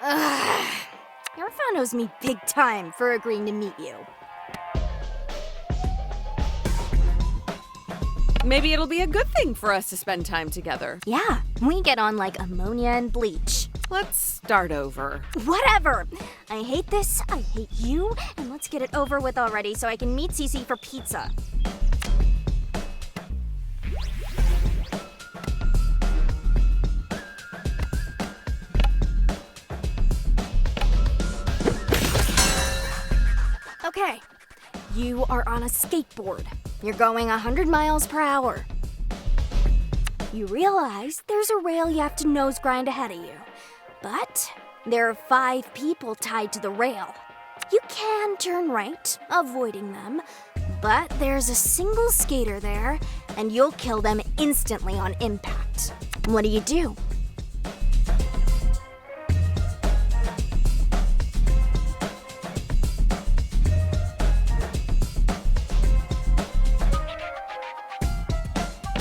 Your phone owes me big time for agreeing to meet you. Maybe it'll be a good thing for us to spend time together. Yeah, we get on like ammonia and bleach. Let's start over. Whatever. I hate this, I hate you, and let's get it over with already so I can meet Cece for pizza. Okay, you are on a skateboard. You're going 100 miles per hour. You realize there's a rail you have to nose grind ahead of you. But there are 5 people tied to the rail. You can turn right, avoiding them, but there's a single skater there, and you'll kill them instantly on impact. What do?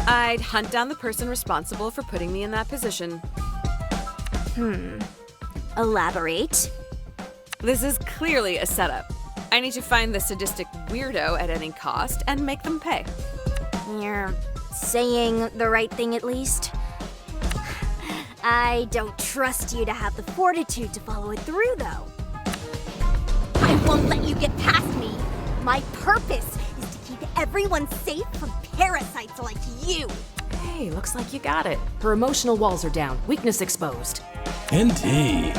I'd hunt down the person responsible for putting me in that position. Elaborate. This is clearly a setup. I need to find the sadistic weirdo at any cost and make them pay. You're saying the right thing at least. I don't trust you to have the fortitude to follow it through, though. I won't let you get past me. My purpose is to keep everyone safe from parasites like you. Hey, looks like you got it. Her emotional walls are down. Weakness exposed. Indeed.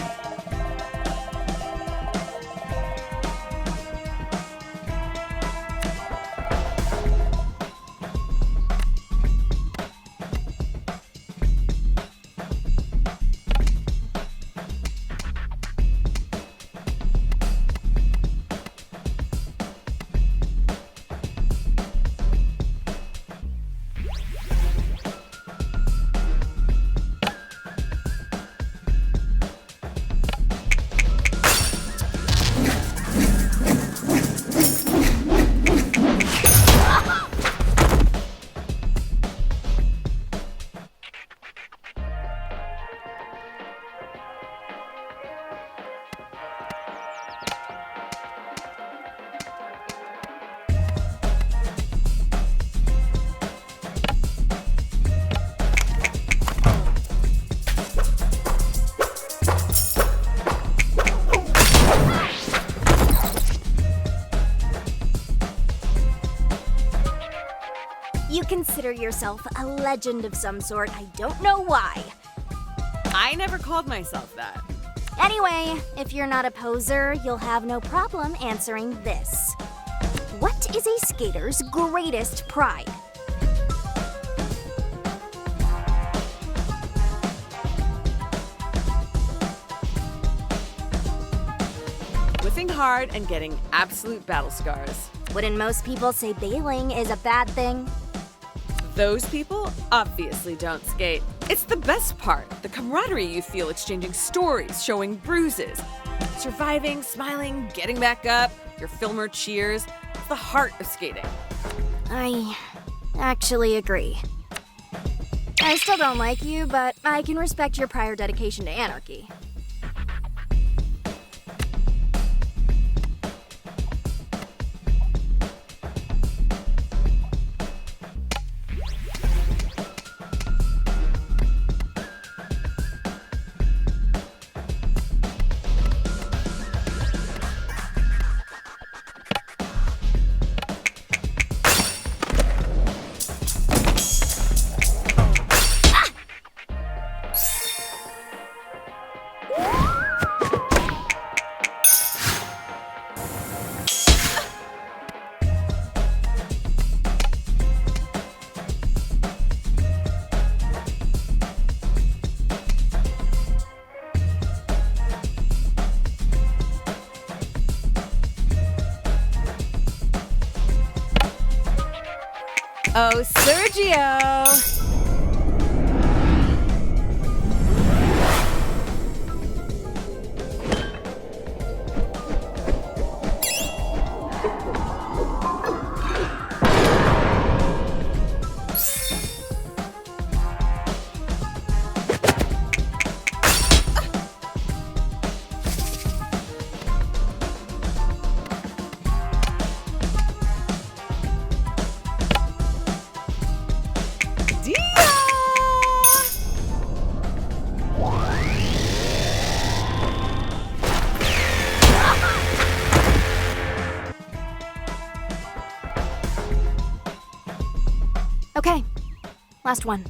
You consider yourself a legend of some sort. I don't know why. I never called myself that. Anyway, if you're not a poser, you'll have no problem answering this. What is a skater's greatest pride? Whiffing hard and getting absolute battle scars. Wouldn't most people say bailing is a bad thing? Those people obviously don't skate. It's the best part, the camaraderie you feel exchanging stories, showing bruises. Surviving, smiling, getting back up, your filmer cheers. It's the heart of skating. I actually agree. I still don't like you, but I can respect your prior dedication to anarchy. Oh, Sergio! idea! Okay, last one.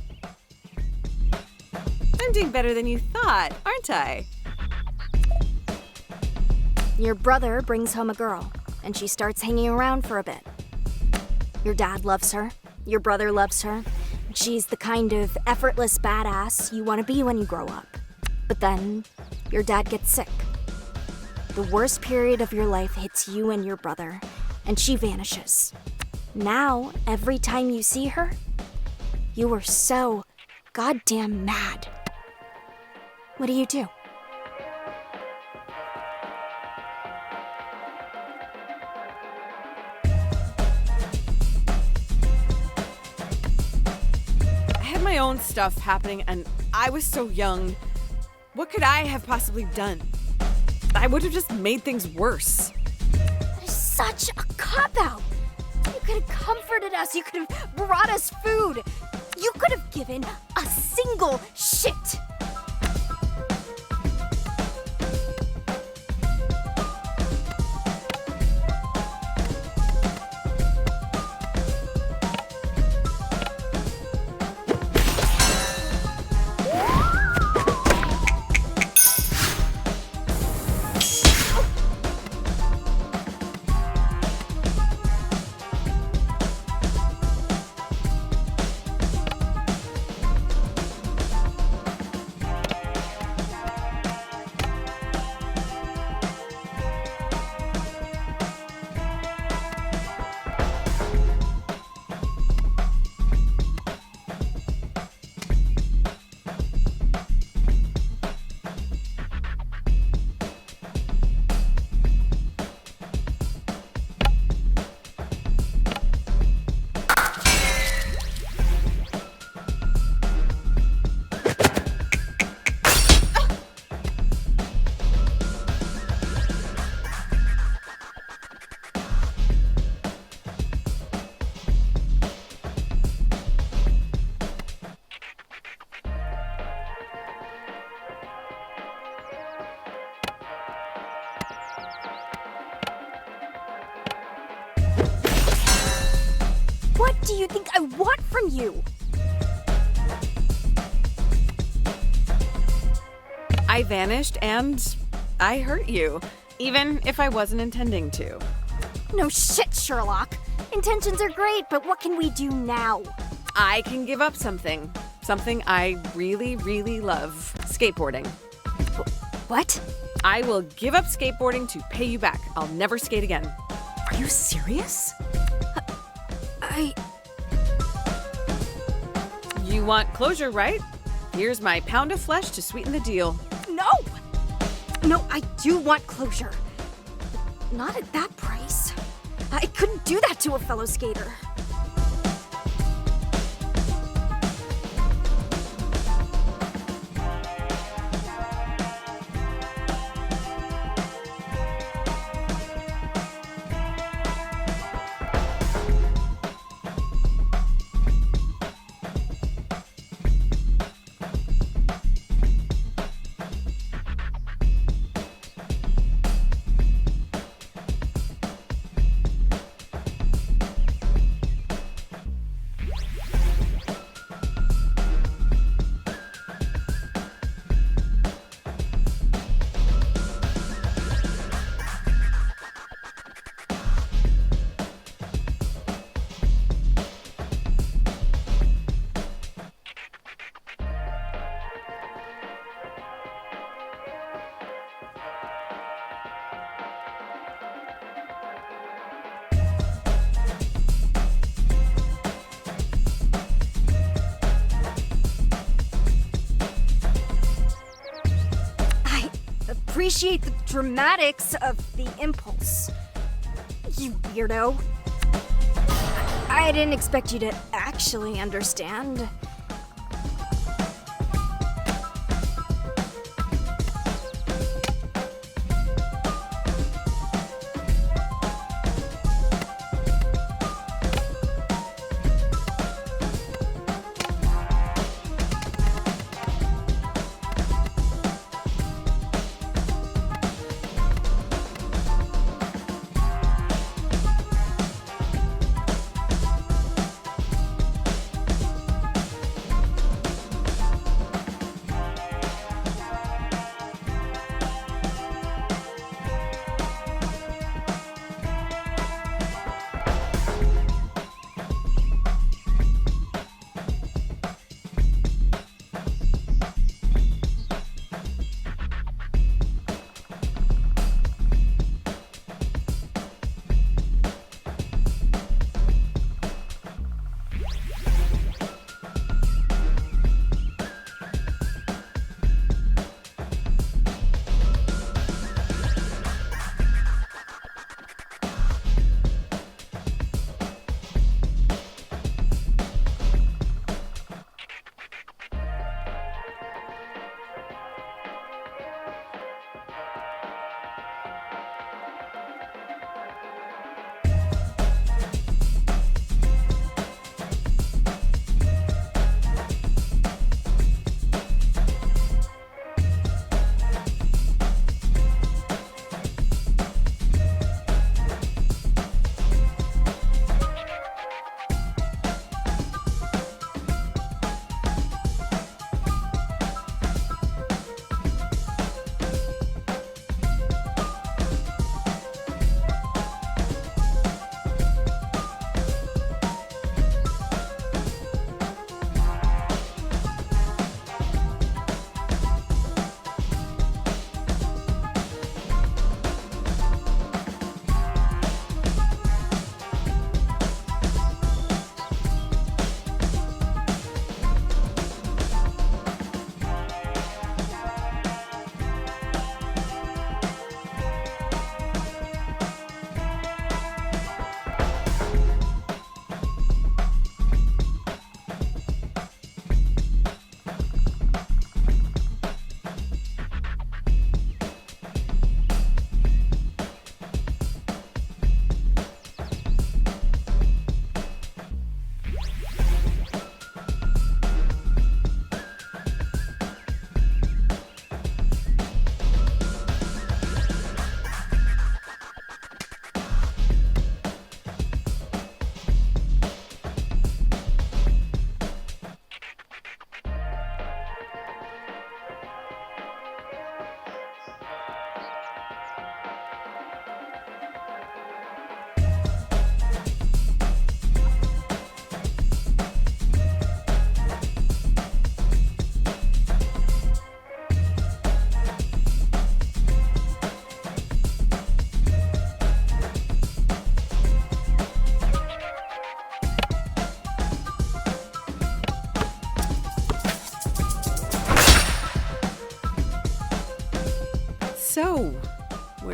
I'm doing better than you thought, aren't I? Your brother brings home a girl, and she starts hanging around for a bit. Your dad loves her. Your brother loves her. She's the kind of effortless badass you want to be when you grow up. But then, your dad gets sick. The worst period of your life hits you and your brother, and she vanishes. Now, every time you see her, you are so goddamn mad. What do you do? I had my own stuff happening and I was so young. What could I have possibly done? I would have just made things worse. That is such a cop-out. You could have comforted us. You could have brought us food. You could have given a single shit. What do you think I want from you? I vanished and I hurt you, even if I wasn't intending to. No shit, Sherlock. Intentions are great, but what can we do now? I can give up something. Something I really, really love. Skateboarding. What? I will give up skateboarding to pay you back. I'll never skate again. Are you serious? You want closure, right? Here's my pound of flesh to sweeten the deal. No! No, I do want closure. But not at that price. I couldn't do that to a fellow skater. Appreciate the dramatics of the impulse. You weirdo. I didn't expect you to actually understand.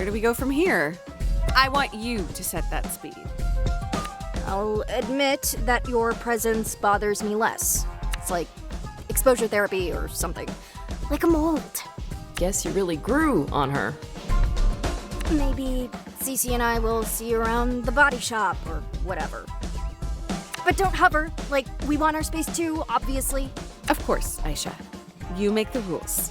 where do we go from here? I want you to set that speed. I'll admit that your presence bothers me less. It's like exposure therapy or something. Like a mold. Guess you really grew on her. Maybe Cece and I will see you around the body shop or whatever. But don't hover. Like, we want our space too, obviously. Of course, Aisha. You make the rules.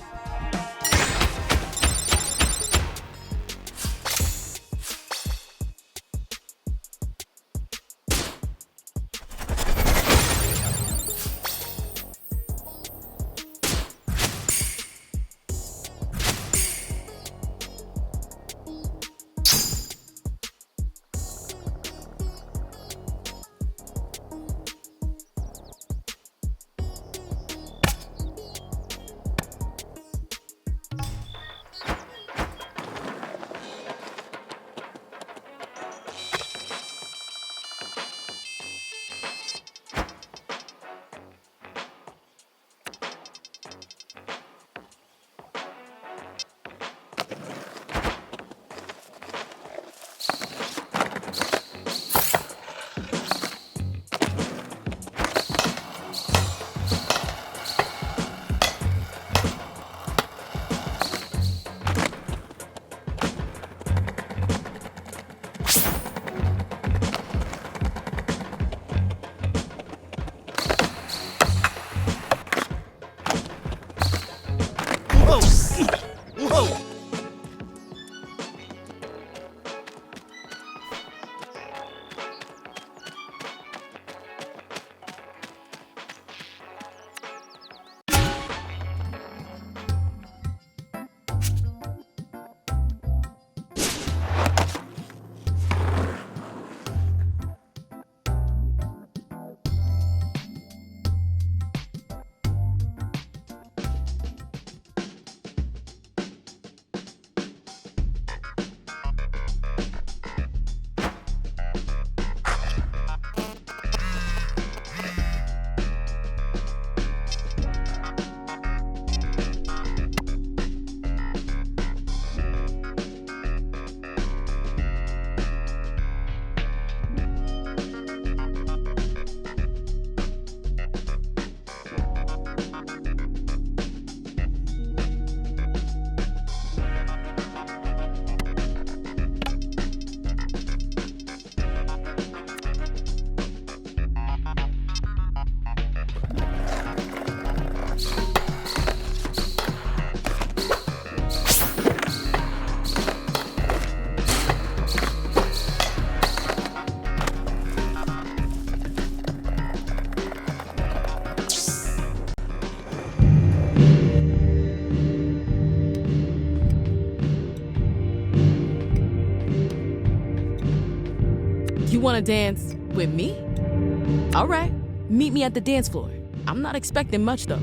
You want to dance with me? All right, meet me at the dance floor. I'm not expecting much though.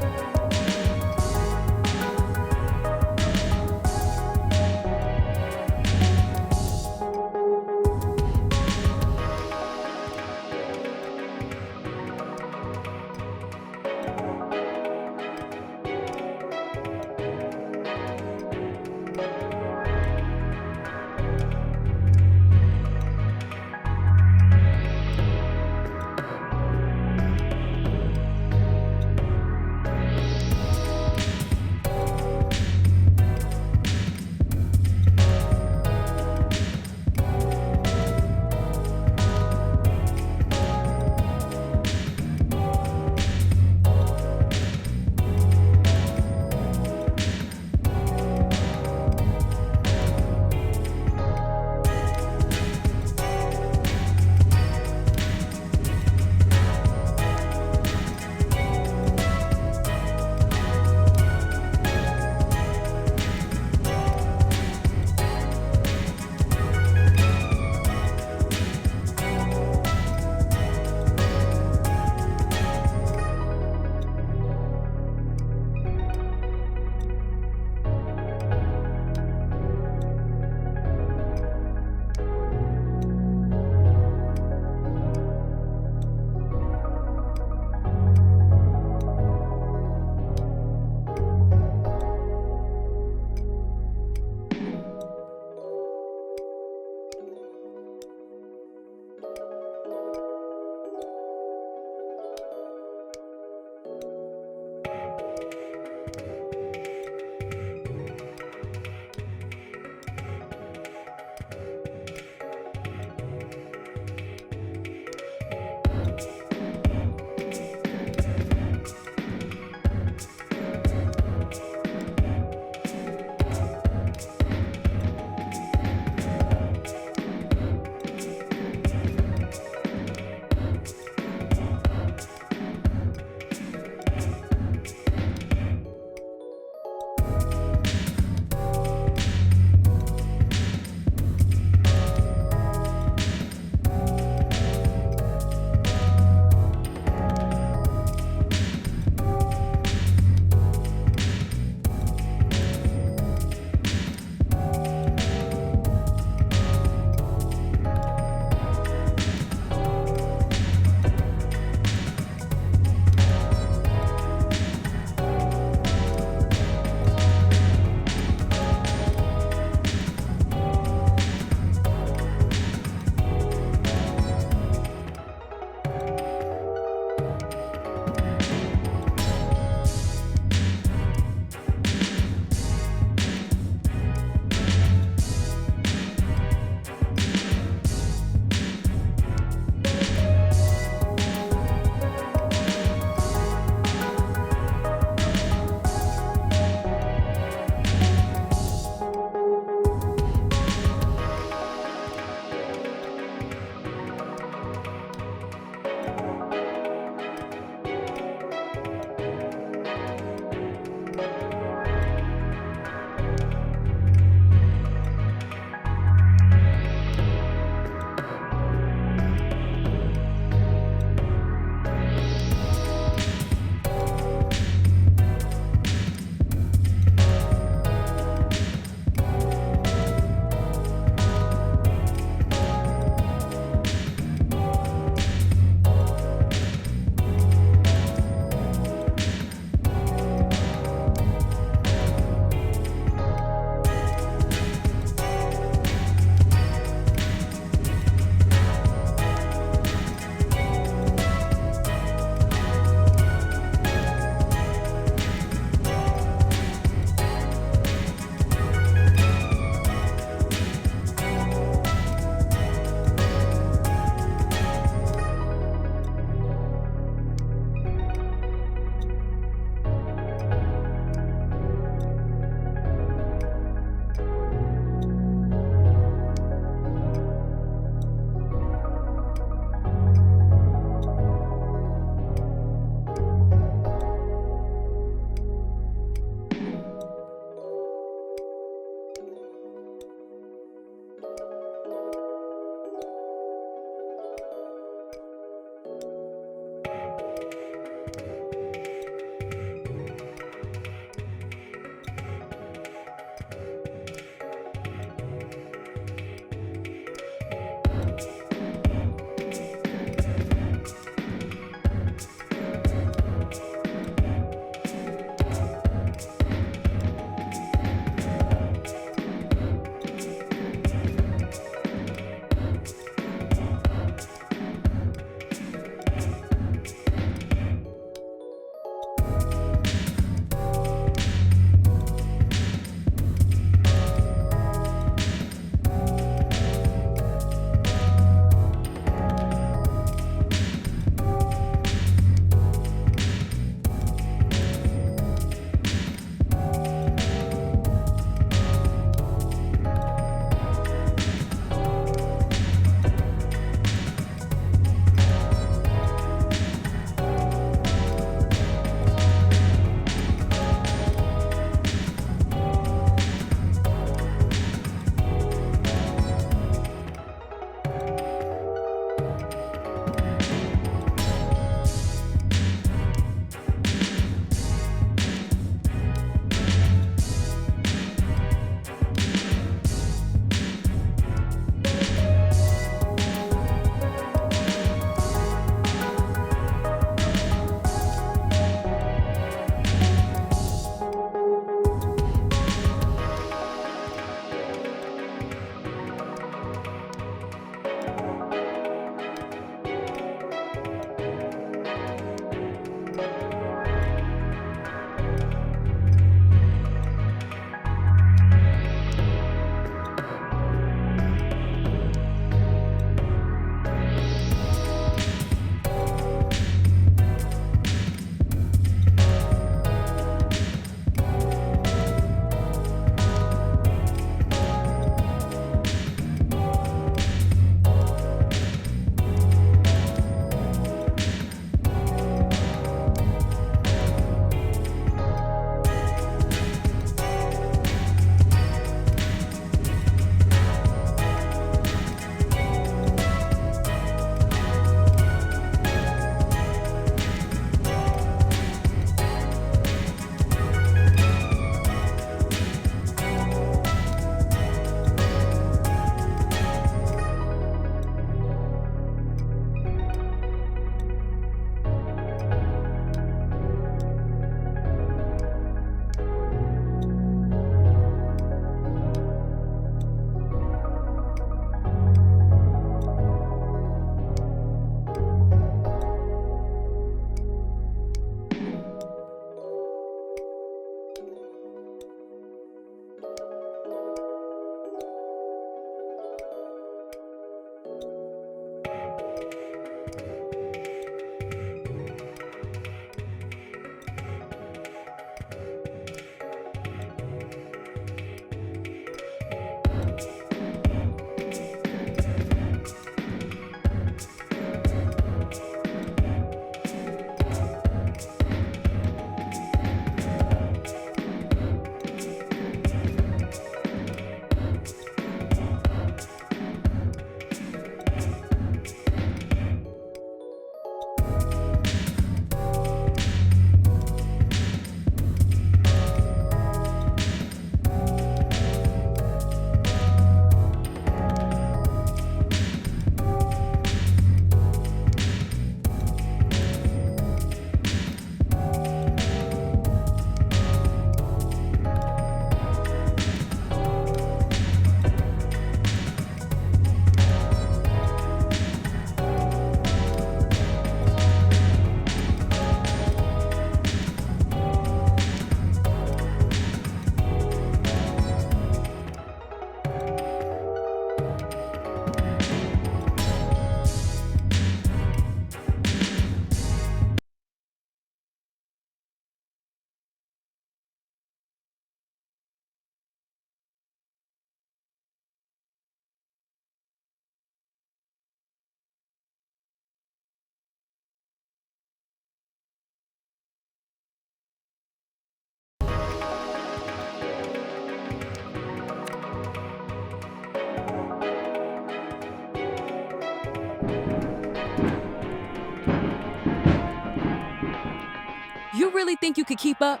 You really think you could keep up?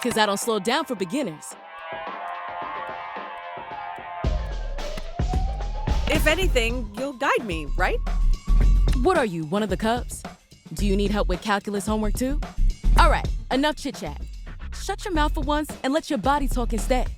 Because I don't slow down for beginners. If anything, you'll guide me, right? What are you, one of the Cubs? Do you need help with calculus homework too? All right, enough chit-chat. Shut your mouth for once and let your body talk instead.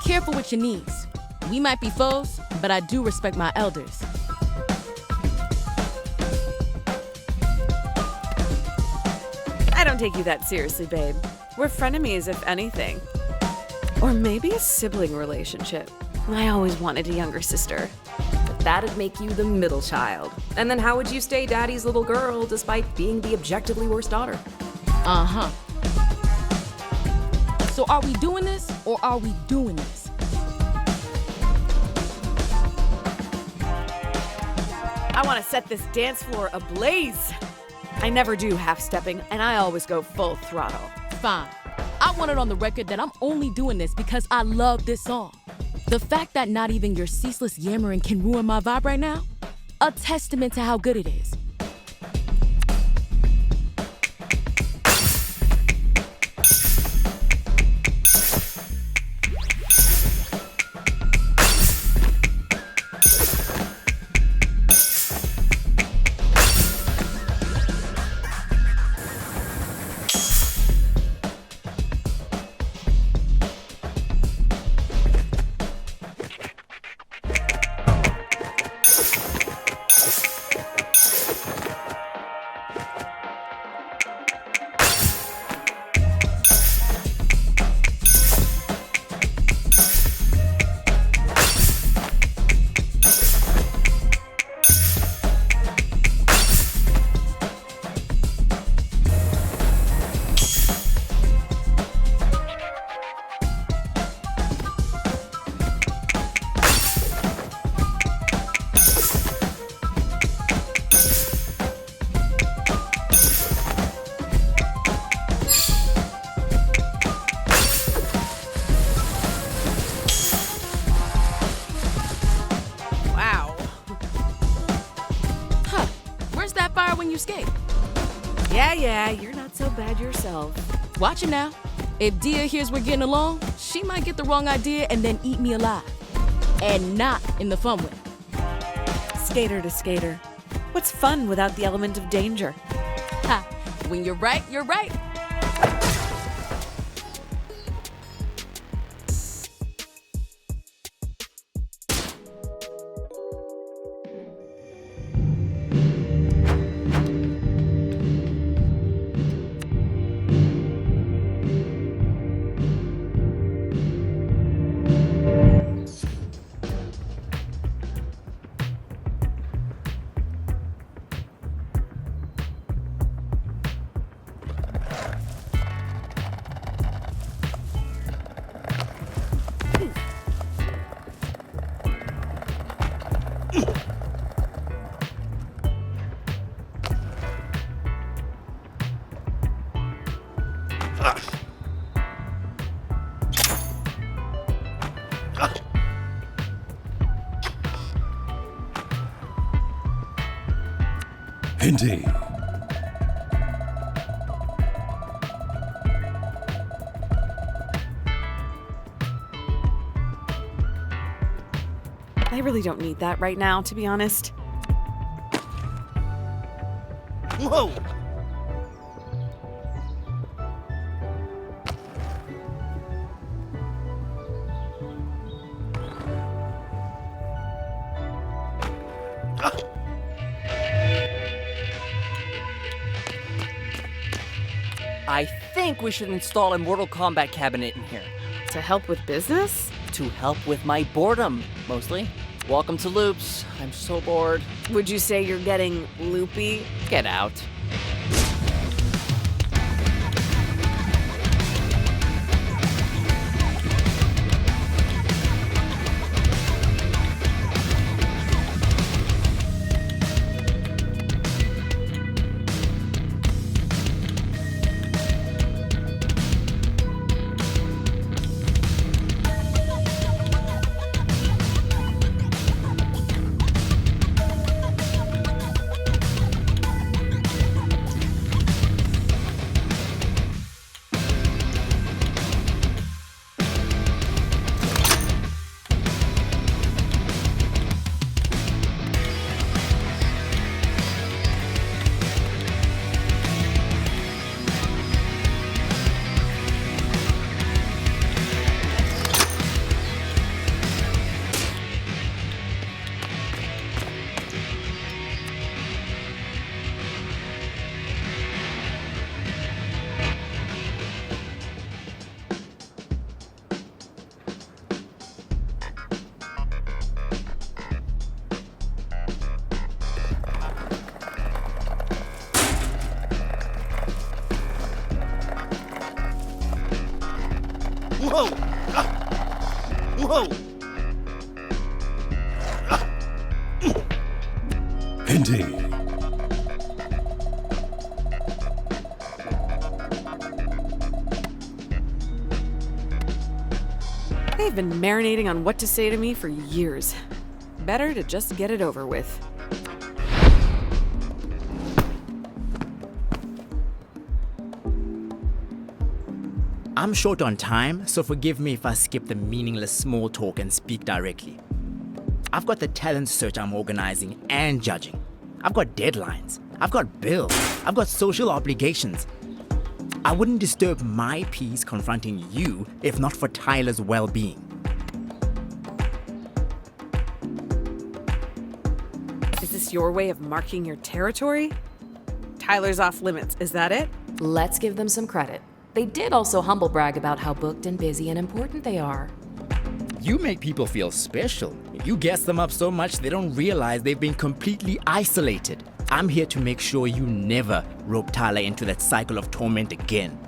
Careful with your knees. We might be foes, but I do respect my elders. I don't take you that seriously, babe. We're frenemies, if anything. Or maybe a sibling relationship. I always wanted a younger sister. But that'd make you the middle child. And then how would you stay daddy's little girl despite being the objectively worst daughter? Uh-huh. So are we doing this or are we doing this? want to set this dance floor ablaze. I never do half-stepping, and I always go full throttle. Fine. I want it on the record that I'm only doing this because I love this song. The fact that not even your ceaseless yammering can ruin my vibe right now, a testament to how good it is. When you skate. Yeah, you're not so bad yourself. Watch it now. If Dia hears we're getting along, she might get the wrong idea and then eat me alive. And not in the fun way. Skater to skater. What's fun without the element of danger? Ha! When you're right, you're right. Indeed. I really don't need that right now, to be honest. Whoa! I think we should install a Mortal Kombat cabinet in here. To help with business? To help with my boredom, mostly. Welcome to Loops. I'm so bored. Would you say you're getting loopy? Get out. Whoa! Whoa! opportunity. They've been marinating on what to say to me for years. Better to just get it over with. I'm short on time, so forgive me if I skip the meaningless small talk and speak directly. I've got the talent search I'm organizing and judging. I've got deadlines. I've got bills. I've got social obligations. I wouldn't disturb my peace confronting you if not for Tyler's well-being. Is this your way of marking your territory? Tyler's off limits, is that it? Let's give them some credit. They did also humble brag about how booked and busy and important they are. You make people feel special. You gas them up so much they don't realize they've been completely isolated. I'm here to make sure you never rope Tyler into that cycle of torment again.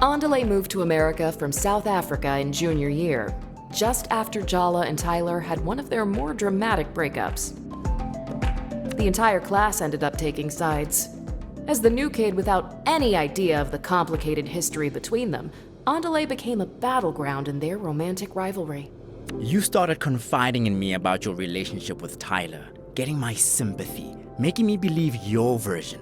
Andale moved to America from South Africa in junior year, just after Jala and Tyler had one of their more dramatic breakups. The entire class ended up taking sides. As the new kid without any idea of the complicated history between them, Andale became a battleground in their romantic rivalry. You started confiding in me about your relationship with Tyler, getting my sympathy, making me believe your version.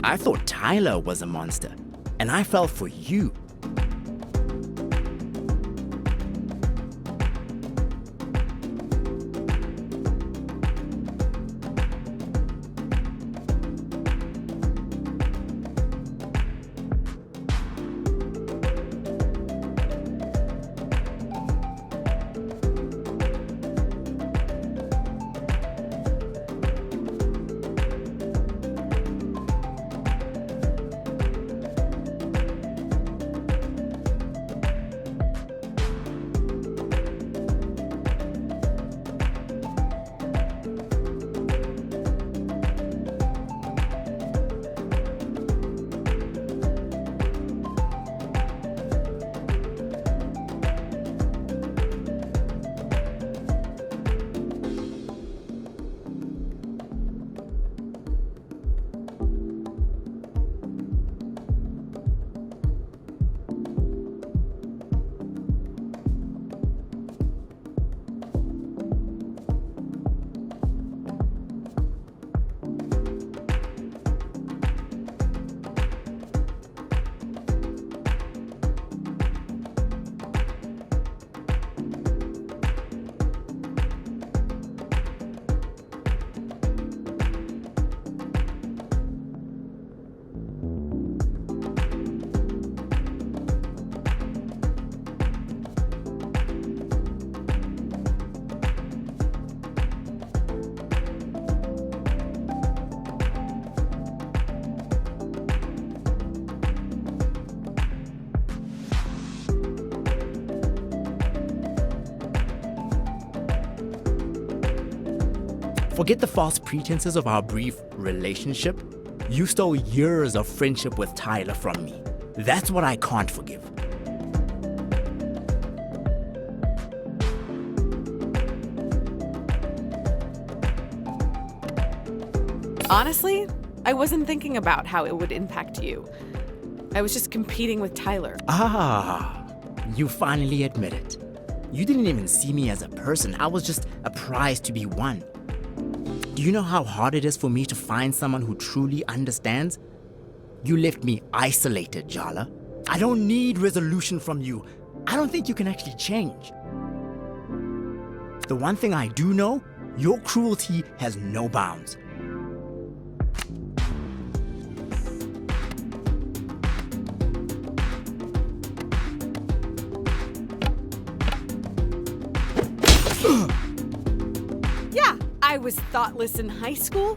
I thought Tyler was a monster, and I fell for you. Forget the false pretenses of our brief relationship. You stole years of friendship with Tyler from me. That's what I can't forgive. Honestly, I wasn't thinking about how it would impact you. I was just competing with Tyler. Ah, you finally admit it. You didn't even see me as a person. I was just a prize to be won. Do you know how hard it is for me to find someone who truly understands? You left me isolated, Jala. I don't need resolution from you. I don't think you can actually change. The one thing I do know, your cruelty has no bounds. Yeah, I was thoughtless in high school?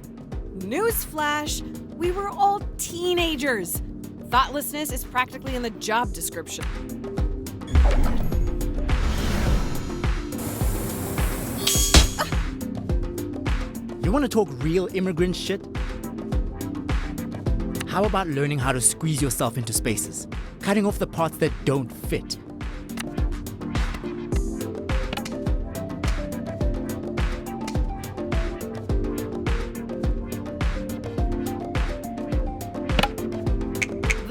Newsflash, we were all teenagers. Thoughtlessness is practically in the job description. You want to talk real immigrant shit? How about learning how to squeeze yourself into spaces, cutting off the parts that don't fit?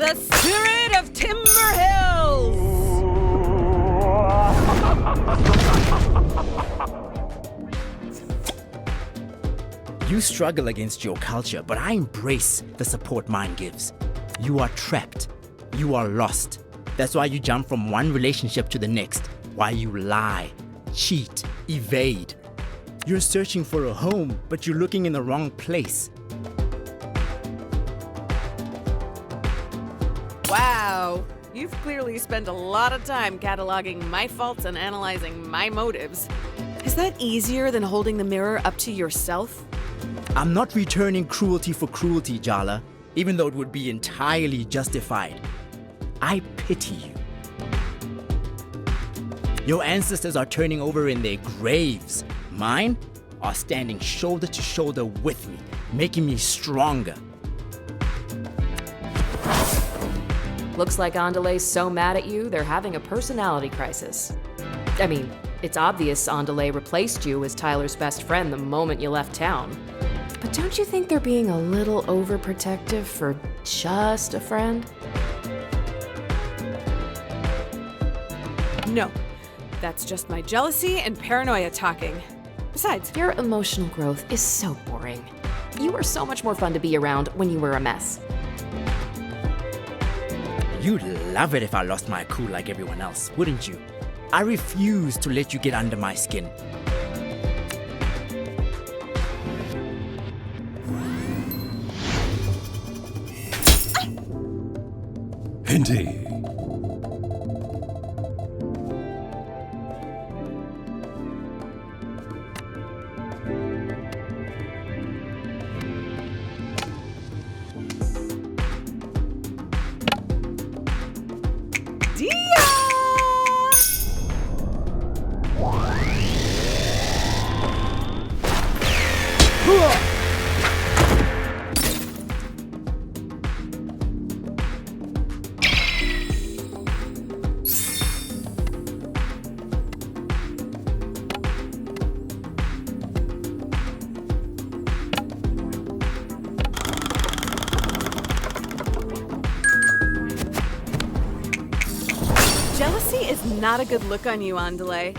The spirit of Timber Hills! You struggle against your culture, but I embrace the support mine gives. You are trapped. You are lost. That's why you jump from one relationship to the next. Why you lie, cheat, evade. You're searching for a home, but you're looking in the wrong place. Wow, you've clearly spent a lot of time cataloging my faults and analyzing my motives. Is that easier than holding the mirror up to yourself? I'm not returning cruelty for cruelty, Jala, even though it would be entirely justified. I pity you. Your ancestors are turning over in their graves. Mine are standing shoulder to shoulder with me, making me stronger. Looks like Andale's so mad at you, they're having a personality crisis. I mean, it's obvious Andale replaced you as Tyler's best friend the moment you left town. But don't you think they're being a little overprotective for just a friend? No, that's just my jealousy and paranoia talking. Besides, Your emotional growth is so boring. You were so much more fun to be around when you were a mess. You'd love it if I lost my cool like everyone else, wouldn't you? I refuse to let you get under my skin. Indeed. jealousy is not a good look on you, Andale.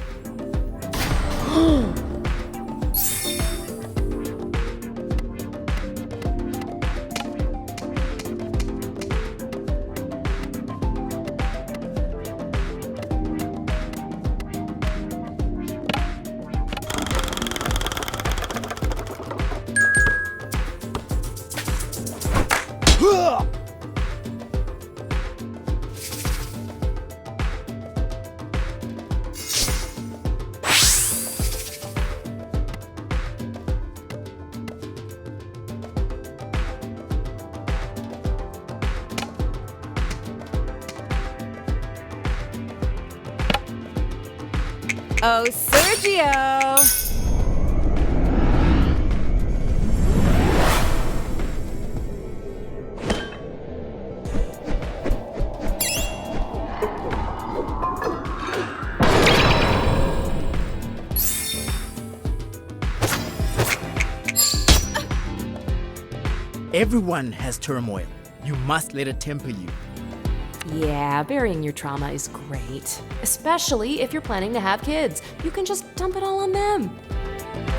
Oh, Sergio! Everyone has turmoil. You must let it temper you. Yeah, burying your trauma is great. Especially if you're planning to have kids. You can just dump it all on them.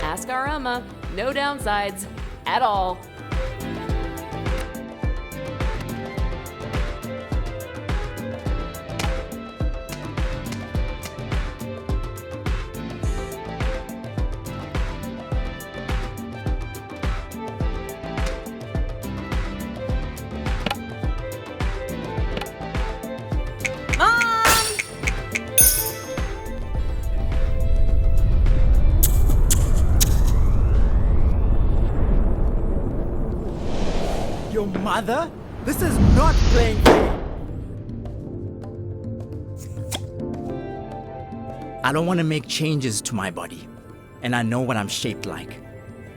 Ask our Emma. No downsides. At all. your mother? This is not playing fair. I don't want to make changes to my body. And I know what I'm shaped like.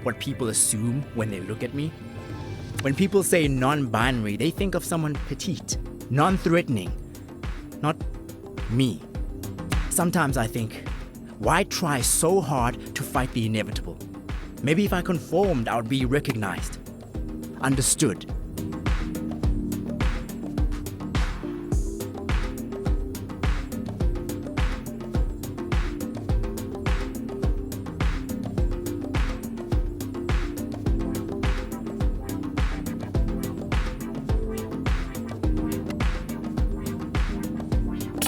What people assume when they look at me. When people say non-binary, they think of someone petite, non-threatening. Not me. Sometimes I think, why try so hard to fight the inevitable? Maybe if I conformed, I would be recognized, understood.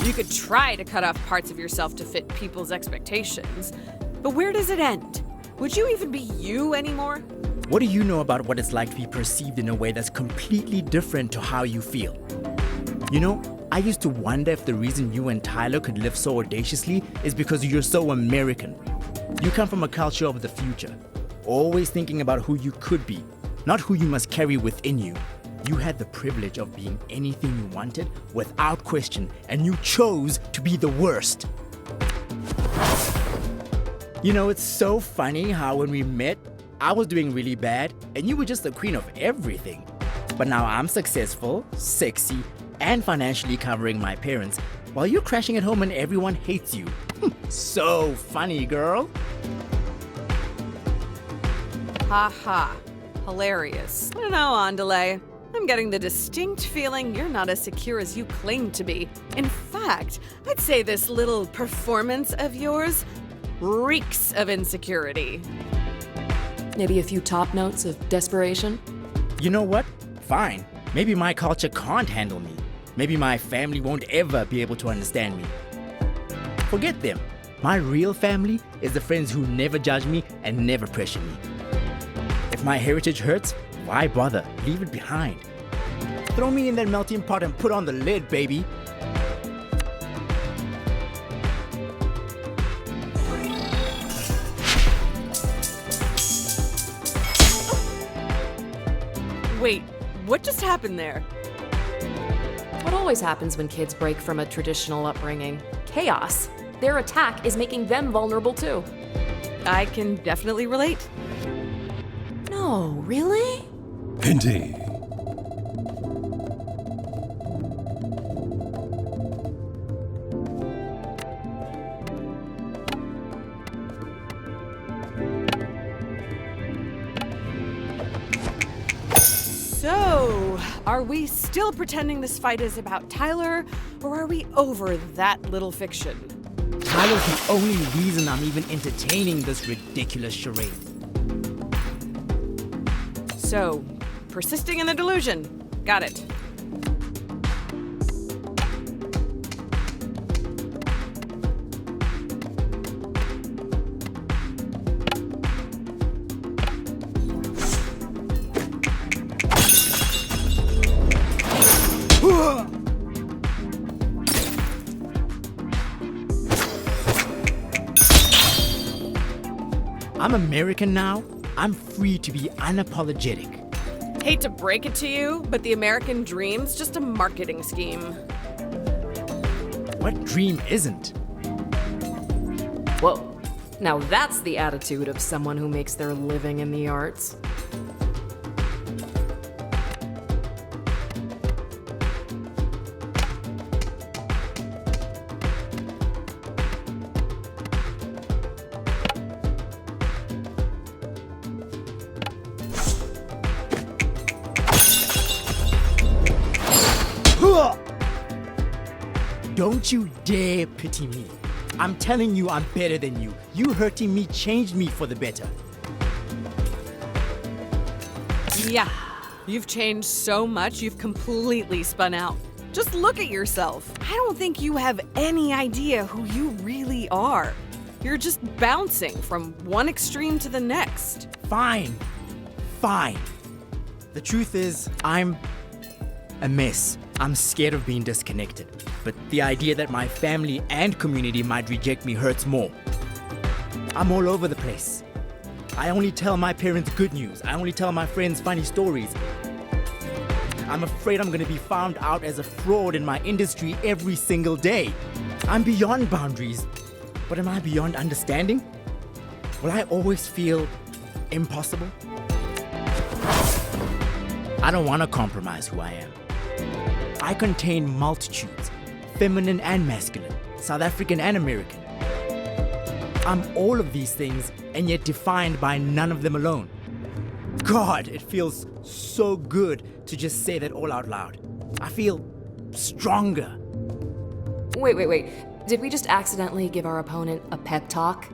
You could try to cut off parts of yourself to fit people's expectations, but where does it end? Would you even be you anymore? What do you know about what it's like to be perceived in a way that's completely different to how you feel? You know, I used to wonder if the reason you and Tyler could live so audaciously is because you're so American. You come from a culture of the future, always thinking about who you could be, not who you must carry within you. You had the privilege of being anything you wanted without question, and you chose to be the worst. You know, it's so funny how when we met, I was doing really bad, and you were just the queen of everything. But now I'm successful, sexy, and financially covering my parents, while you're crashing at home and everyone hates you. So funny, girl. Ha ha. Hilarious. I don't know, Andale. I'm getting the distinct feeling you're not as secure as you claim to be. In fact, I'd say this little performance of yours reeks of insecurity. Maybe a few top notes of desperation? You know what? Fine. Maybe my culture can't handle me. Maybe my family won't ever be able to understand me. Forget them. My real family is the friends who never judge me and never pressure me. If my heritage hurts, why bother? Leave it behind. Throw me in that melting pot and put on the lid, baby. Wait, what just happened there? What always happens when kids break from a traditional upbringing? Chaos. Their attack is making them vulnerable too. I can definitely relate. No, really? Indeed. So, are we still pretending this fight is about Tyler, or are we over that little fiction? Tyler's the only reason I'm even entertaining this ridiculous charade. So, persisting in the delusion. Got it. I'm American now. I'm free to be unapologetic. Hate to break it to you, but the American dream's just a marketing scheme. What dream isn't? Whoa. Now that's the attitude of someone who makes their living in the arts. Don't you dare pity me. I'm telling you I'm better than you. You hurting me changed me for the better. Yeah, you've changed so much, you've completely spun out. Just look at yourself. I don't think you have any idea who you really are. You're just bouncing from one extreme to the next. Fine. The truth is, I'm a mess. I'm scared of being disconnected. But the idea that my family and community might reject me hurts more. I'm all over the place. I only tell my parents good news. I only tell my friends funny stories. I'm afraid I'm gonna be found out as a fraud in my industry every single day. I'm beyond boundaries, but am I beyond understanding? Will I always feel impossible? I don't want to compromise who I am. I contain multitudes, feminine and masculine, South African and American. I'm all of these things and yet defined by none of them alone. God, it feels so good to just say that all out loud. I feel stronger. Wait. Did we just accidentally give our opponent a pep talk?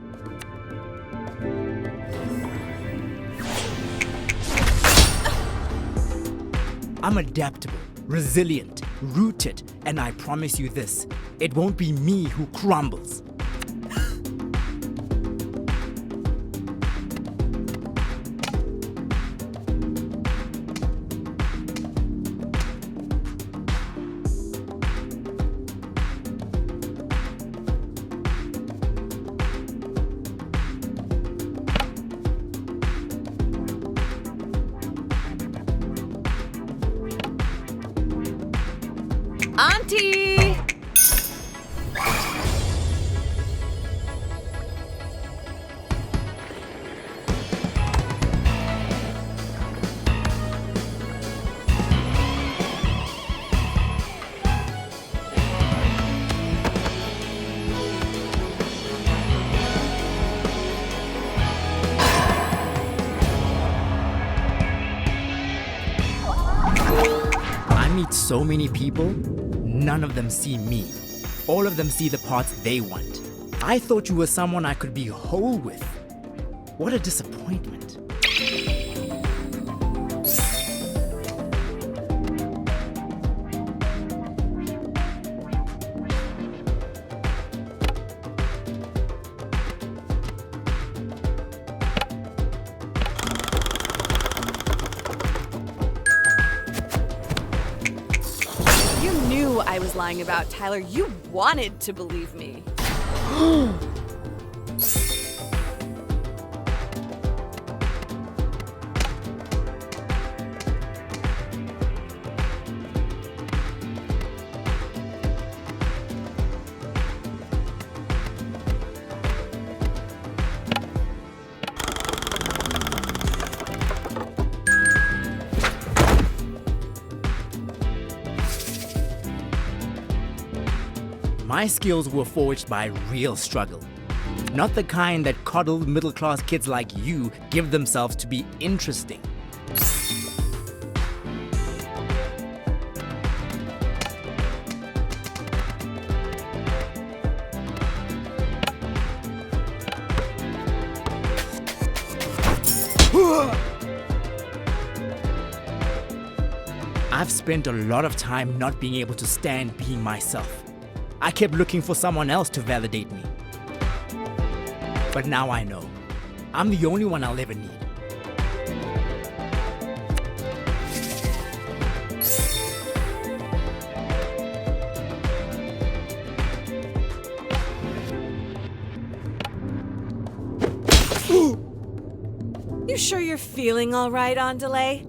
I'm adaptable, resilient, rooted, and I promise you this, it won't be me who crumbles. Auntie! I meet so many people, none of them see me. All of them see the parts they want. I thought you were someone I could be whole with. What a disappointment. You knew I was lying about Tyler. You wanted to believe me. My skills were forged by real struggle. Not the kind that coddled middle-class kids like you give themselves to be interesting. I've spent a lot of time not being able to stand being myself. I kept looking for someone else to validate me. But now I know. I'm the only one I'll ever need. You sure you're feeling all right on delay?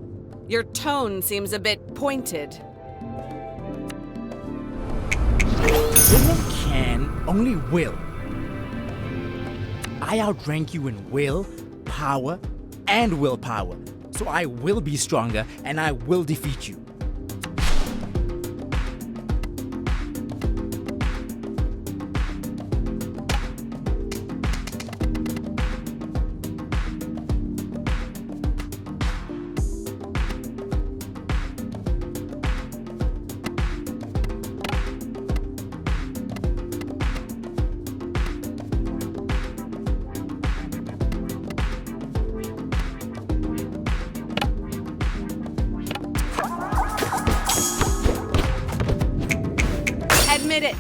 Your tone seems a bit pointed. Women can, only will. I outrank you in will, power, and willpower. So I will be stronger and I will defeat you. Admit it.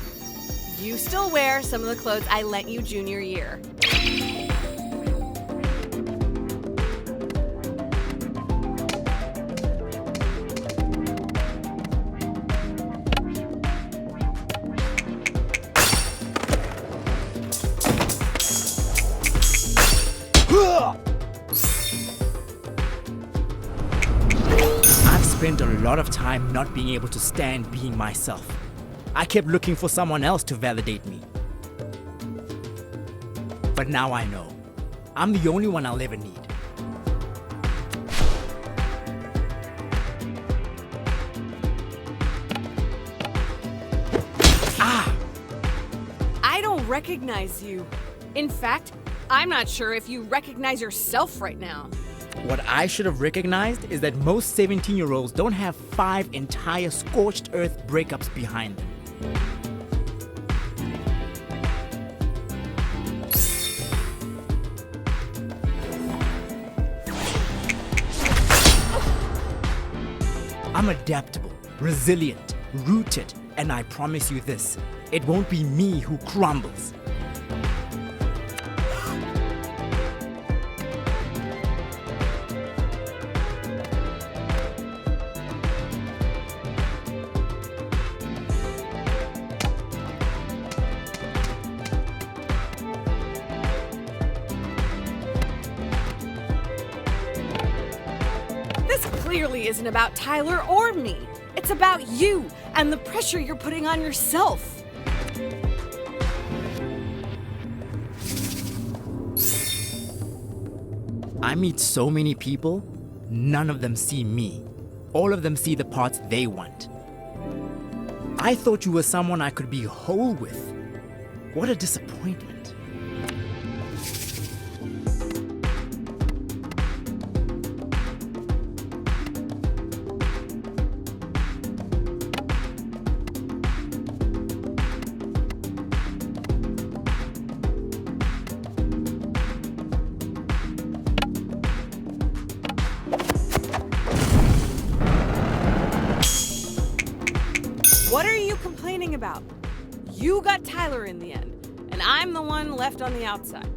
You still wear some of the clothes I lent you junior year. spent a lot of time not being able to stand being myself. I kept looking for someone else to validate me. But now I know. I'm the only one I'll ever need. I don't recognize you. In fact, I'm not sure if you recognize yourself right now. What I should have recognized is that most 17-year-olds don't have 5 entire scorched earth breakups behind them. I'm adaptable, resilient, rooted, and I promise you this, it won't be me who crumbles. This clearly isn't about Tyler or me. It's about you and the pressure you're putting on yourself. I meet so many people, none of them see me. All of them see the parts they want. I thought you were someone I could be whole with. What a disappointment. What are you complaining about? You got Tyler in the end, and I'm the one left on the outside.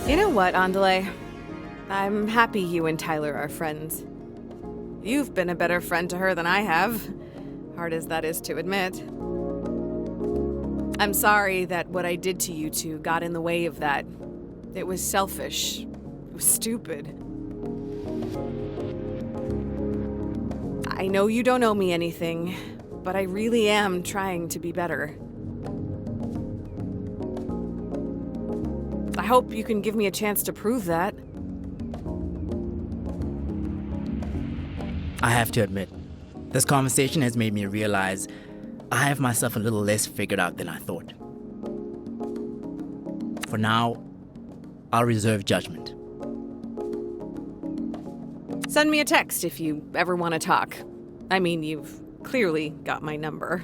You know what, Andale? I'm happy you and Tyler are friends. You've been a better friend to her than I have, hard as that is to admit. I'm sorry that what I did to you two got in the way of that. It was selfish. It was stupid. I know you don't owe me anything, but I really am trying to be better. I hope you can give me a chance to prove that. I have to admit, this conversation has made me realize I have myself a little less figured out than I thought. For now, I'll reserve judgment. Send me a text if you ever want to talk. I mean, you've clearly got my number.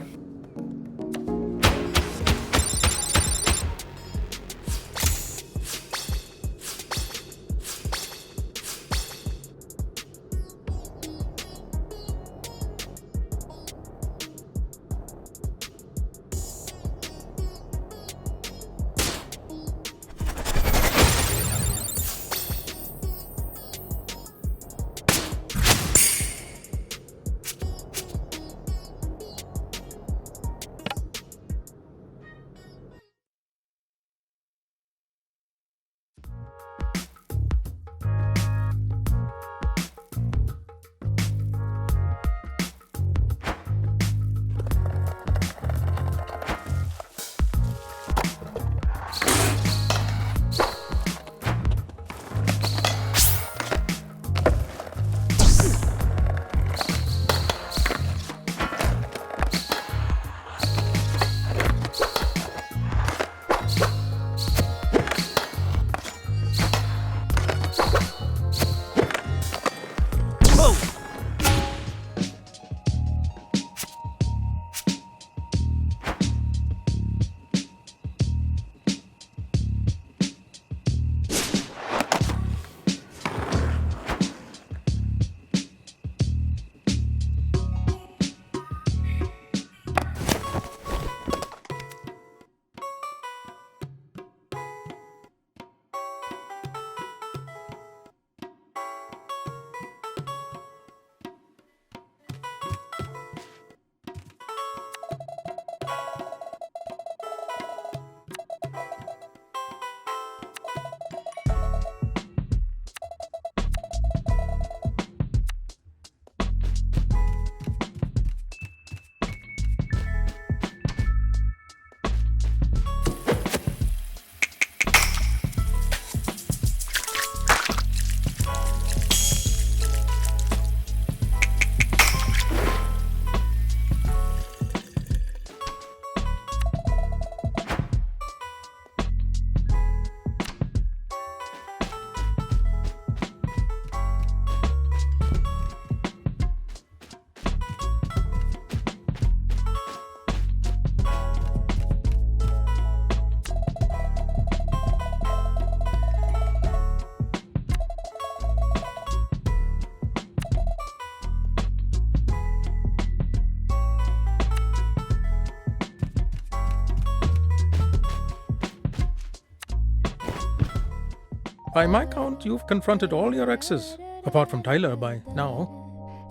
By my count, you've confronted all your exes, apart from Tyler by now.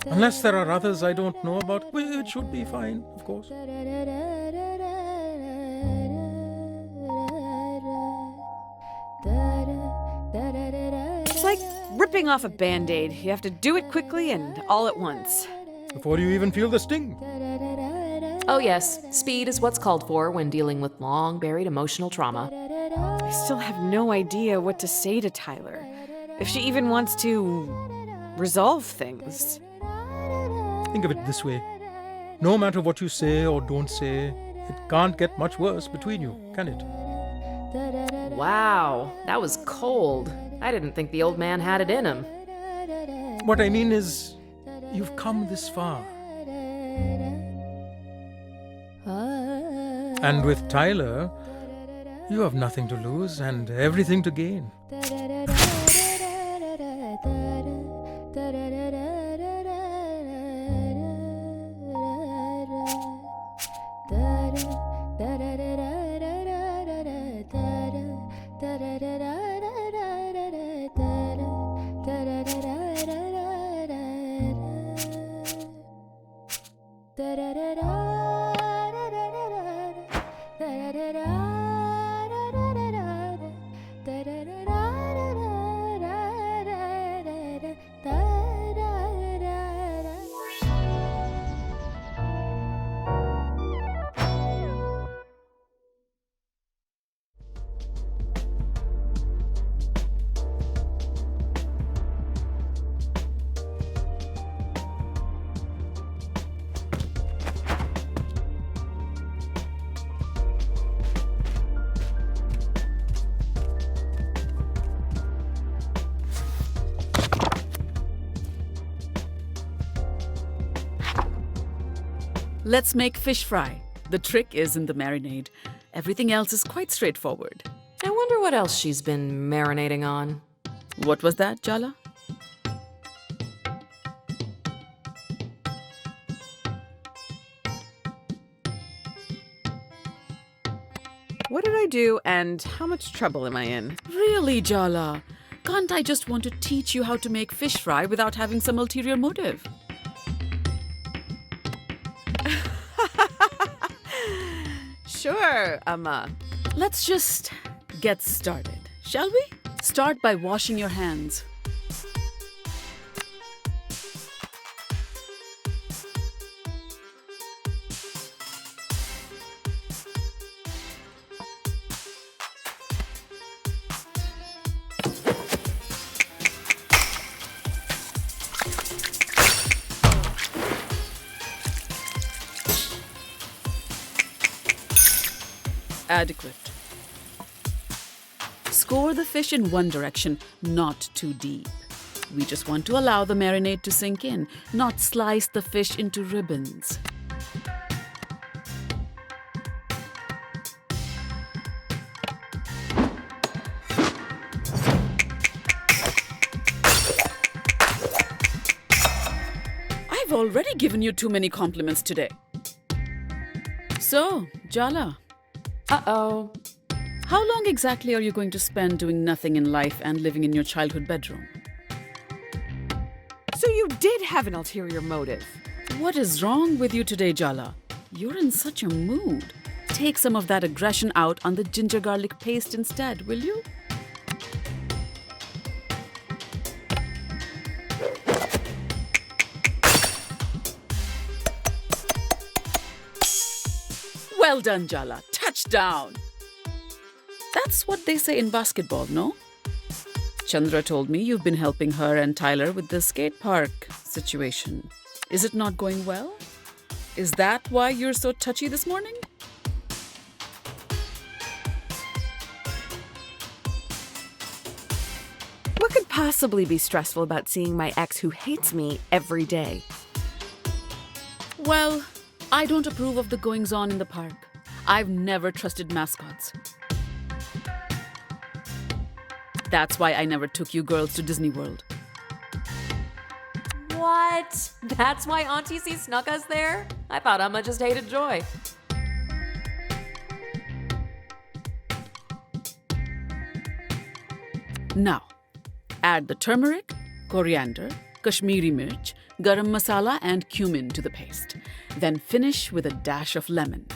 Unless there are others I don't know about, which would be fine, of course. It's like ripping off a band-aid. You have to do it quickly and all at once. Before you even feel the sting. Oh, yes, speed is what's called for when dealing with long buried emotional trauma. I still have no idea what to say to Tyler. If she even wants to resolve things. Think of it this way. No matter what you say or don't say, it can't get much worse between you, can it? Wow, that was cold. I didn't think the old man had it in him. What I mean is, you've come this far. And with Tyler, you have nothing to lose and everything to gain. Let's make fish fry. The trick is in the marinade. Everything else is quite straightforward. I wonder what else she's been marinating on. What was that, Jala? What did I do and how much trouble am I in? Really, Jala? Can't I just want to teach you how to make fish fry without having some ulterior motive? Sure, Let's just get started, shall we? Start by washing your hands. Adequate. Score the fish in one direction, not too deep. We just want to allow the marinade to sink in, not slice the fish into ribbons. I've already given you too many compliments today. So, Jala, Uh-oh. how long exactly are you going to spend doing nothing in life and living in your childhood bedroom? So you did have an ulterior motive. What is wrong with you today, Jala? You're in such a mood. Take some of that aggression out on the ginger garlic paste instead, will you? Well done, Jala. Touchdown! That's what they say in basketball, no? Chandra told me you've been helping her and Tyler with the skate park situation. Is it not going well? Is that why you're so touchy this morning? What could possibly be stressful about seeing my ex who hates me every day? Well, I don't approve of the goings-on in the park. I've never trusted mascots. That's why I never took you girls to Disney World. What? That's why Auntie C snuck us there? I thought Amma just hated Joy. Now, Add the turmeric, coriander, Kashmiri mirch, garam masala, and cumin to the paste. Then finish with a dash of lemon.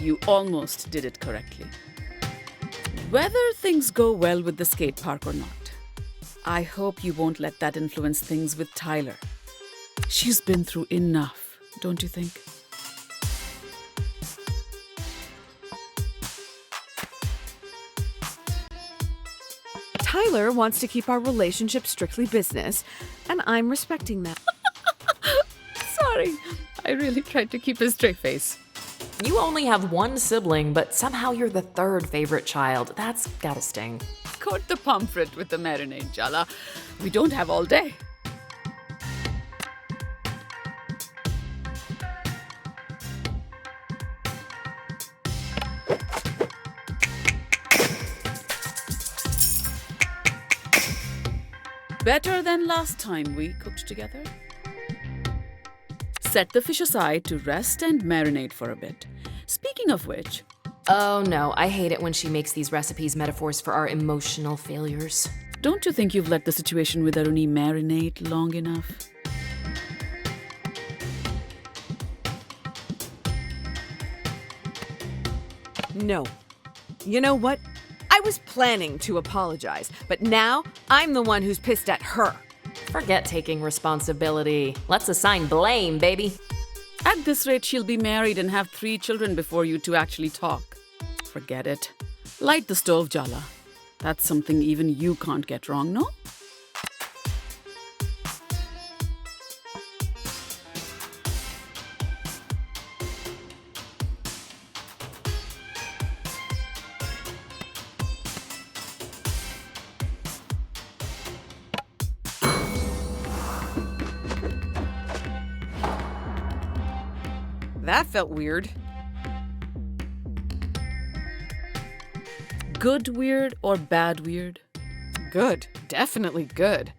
You almost did it correctly. Whether things go well with the skate park or not, I hope you won't let that influence things with Tyler. She's been through enough, don't you think? Tyler wants to keep our relationship strictly business, and I'm respecting that. Sorry, I really tried to keep a straight face. You only have one sibling, but somehow you're the third favorite child. That's gotta sting. Coat the pomfret with the marinade, Jala. We don't have all day. Better than last time we cooked together. Set the fish aside to rest and marinate for a bit. Speaking of which, Oh no, I hate it when she makes these recipes metaphors for our emotional failures. don't you think you've let the situation with Aruni marinate long enough? No. You know what? I was planning to apologize, but now I'm the one who's pissed at her. Forget taking responsibility. Let's assign blame, baby. At this rate, she'll be married and have 3 children before you two actually talk. Forget it. Light the stove, Jala. That's something even you can't get wrong, no? That felt weird. Good weird or bad weird? Good. Definitely good.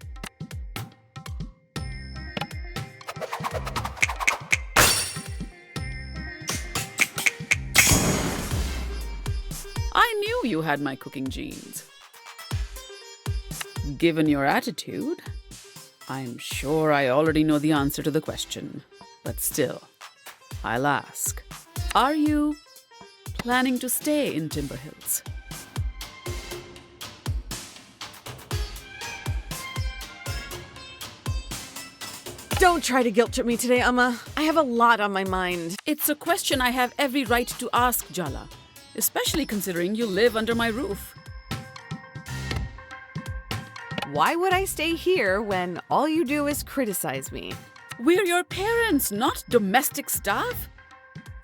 I knew you had my cooking genes. Given your attitude, I'm sure I already know the answer to the question. But still, I'll ask. Are you planning to stay in Timber Hills? Don't try to guilt trip me today, Amma. I have a lot on my mind. It's a question I have every right to ask, Jala, especially considering you live under my roof. Why would I stay here when all you do is criticize me? We're your parents, not domestic staff.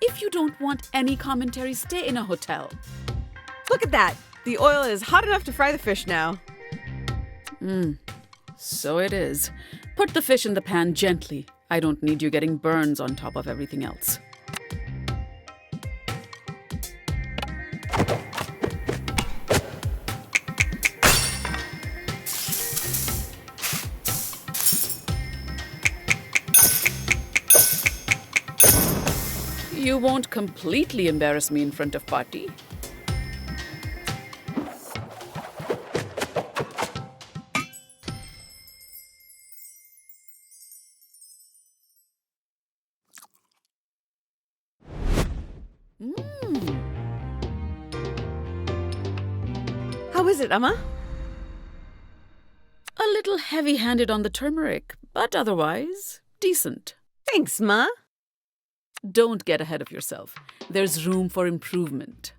If you don't want any commentary, stay in a hotel. Look at that. The oil is hot enough to fry the fish now. So it is. Put the fish in the pan gently. I don't need you getting burns on top of everything else. You won't completely embarrass me in front of Patti. How is it, Amma? A little heavy-handed on the turmeric, but otherwise decent. Thanks, Ma. Don't get ahead of yourself. There's room for improvement.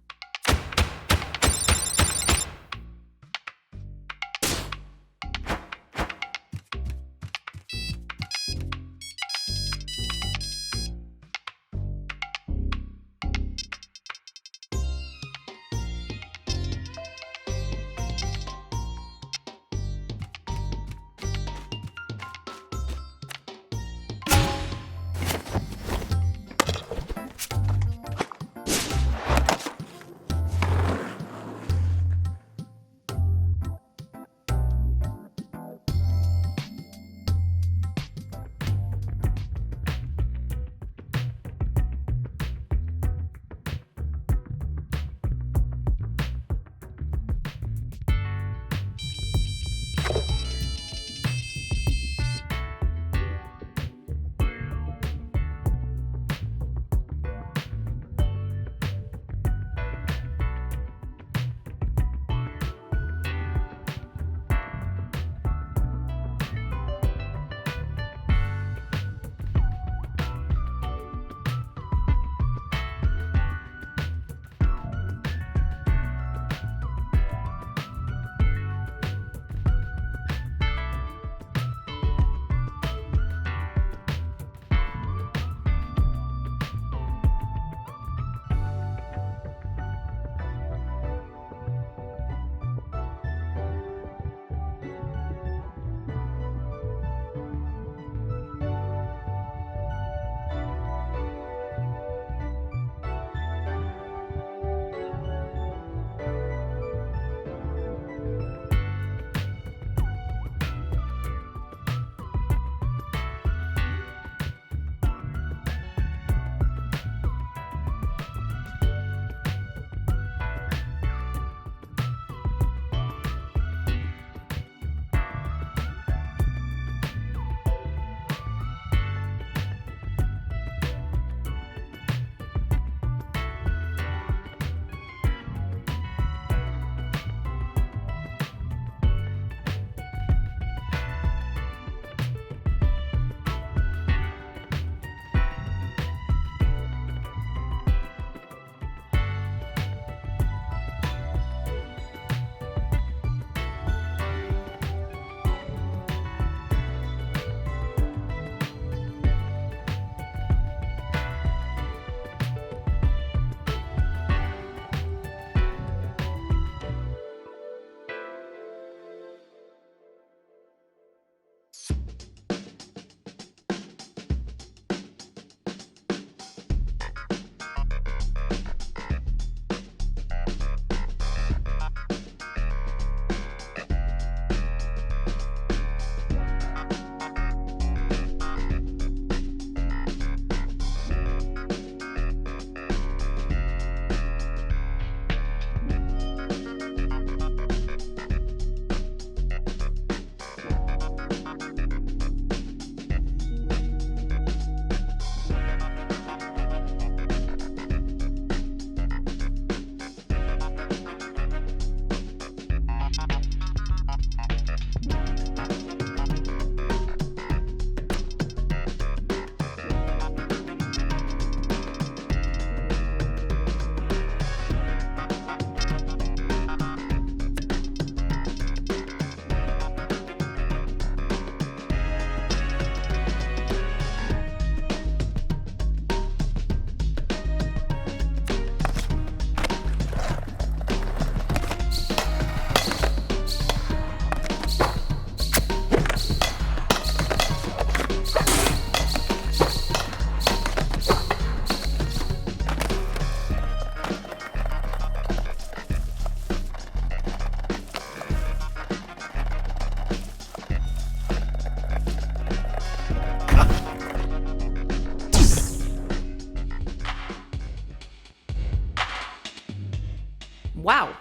Wow,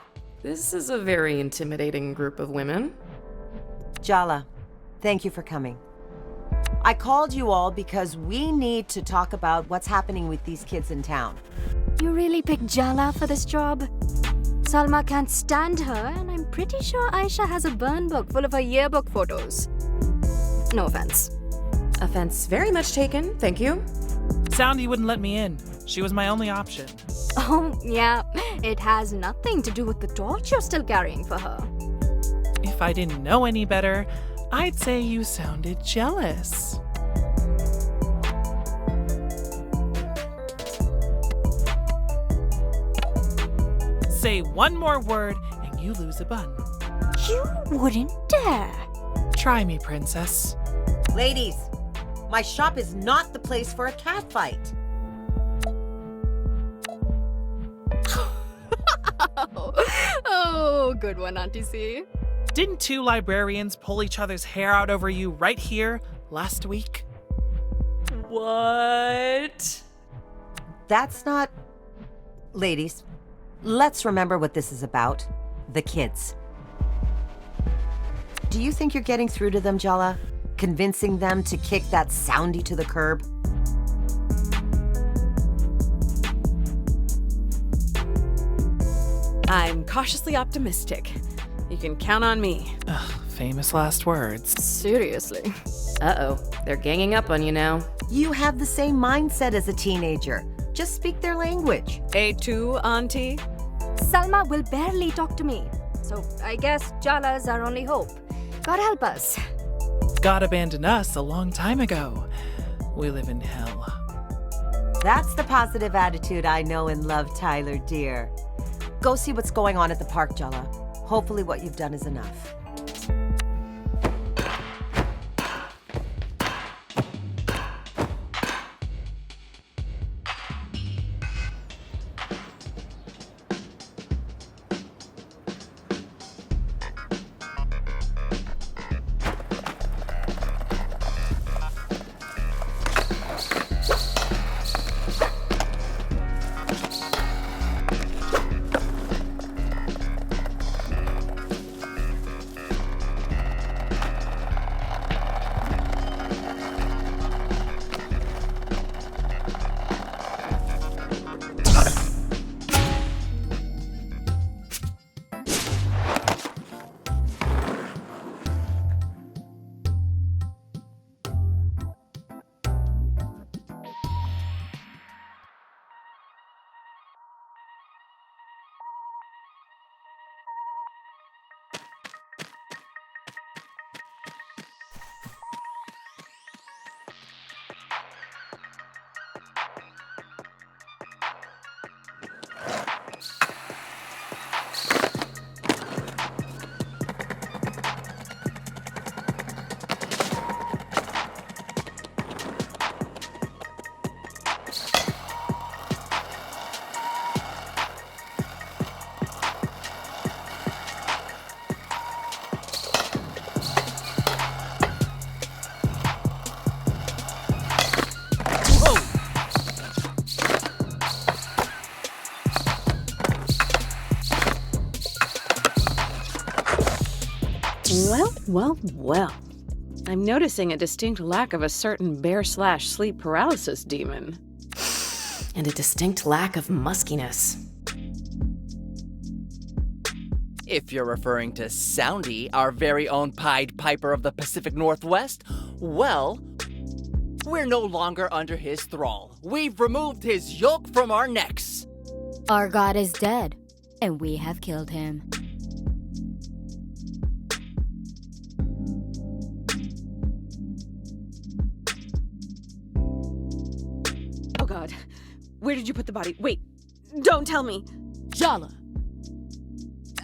this is a very intimidating group of women. Jala, thank you for coming. I called you all because we need to talk about what's happening with these kids in town. You really picked Jala for this job? Salma can't stand her, and I'm pretty sure Aisha has a burn book full of her yearbook photos. No offense. Offense very much taken, thank you. Soundy wouldn't let me in. She was my only option. Oh, yeah. It has nothing to do with the torch you're still carrying for her. If I didn't know any better, I'd say you sounded jealous. Say one more word and you lose a bun. You wouldn't dare. Try me, princess. Ladies, my shop is not the place for a cat fight. Oh, good one, Auntie C. Didn't two librarians pull each other's hair out over you right here last week? What? That's not... Ladies, let's remember what this is about. The kids. Do you think you're getting through to them, Jala? Convincing them to kick that Soundy to the curb? I'm cautiously optimistic. You can count on me. Ugh, famous last words. Seriously. Uh-oh, they're ganging up on you now. You have the same mindset as a teenager. Just speak their language. A2, Auntie? Salma will barely talk to me. So I guess Jala's our only hope. God help us. God abandoned us a long time ago. We live in hell. That's the positive attitude I know and love, Tyler, dear. Go see what's going on at the park, Jala. Hopefully what you've done is enough. Well. I'm noticing a distinct lack of a certain bear/sleep paralysis demon. And a distinct lack of muskiness. If you're referring to Soundy, our very own Pied Piper of the Pacific Northwest, well, we're no longer under his thrall. We've removed his yoke from our necks. Our god is dead, and we have killed him. Oh god. Where did you put the body? Wait, don't tell me. Jala.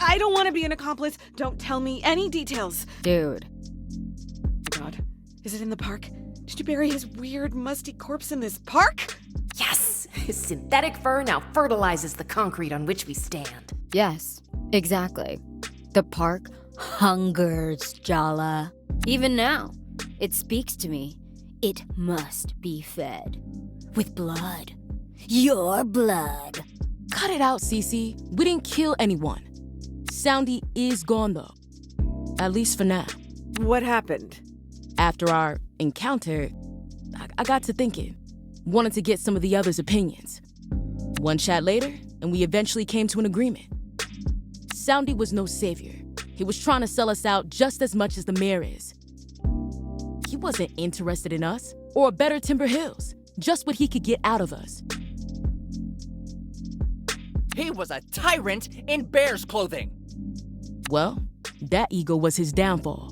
I don't want to be an accomplice. Don't tell me any details. Dude. Oh god. Is it in the park? Did you bury his weird, musty corpse in this park? Yes! His synthetic fur now fertilizes the concrete on which we stand. Yes, exactly. The park hungers Jala. Even now, it speaks to me. It must be fed. With blood. Your blood. Cut it out, Cece. We didn't kill anyone. Soundy is gone, though. At least for now. What happened? After our encounter, I got to thinking. Wanted to get some of the others' opinions. One chat later, and we eventually came to an agreement. Soundy was no savior. He was trying to sell us out just as much as the mayor is. He wasn't interested in us or a better Timber Hills, just what he could get out of us. He was a tyrant in bear's clothing. Well, that ego was his downfall.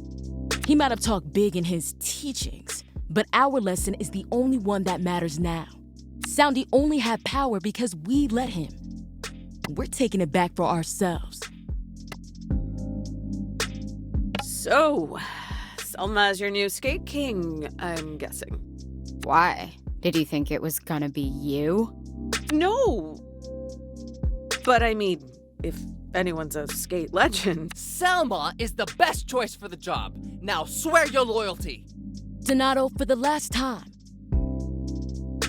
He might have talked big in his teachings, but our lesson is the only one that matters now. Soundy only had power because we let him. We're taking it back for ourselves. So, Selma's your new skate king, I'm guessing. Why? Did you think it was gonna be you? No! But I mean, if anyone's a skate legend. Selma is the best choice for the job. Now swear your loyalty. Donato, for the last time.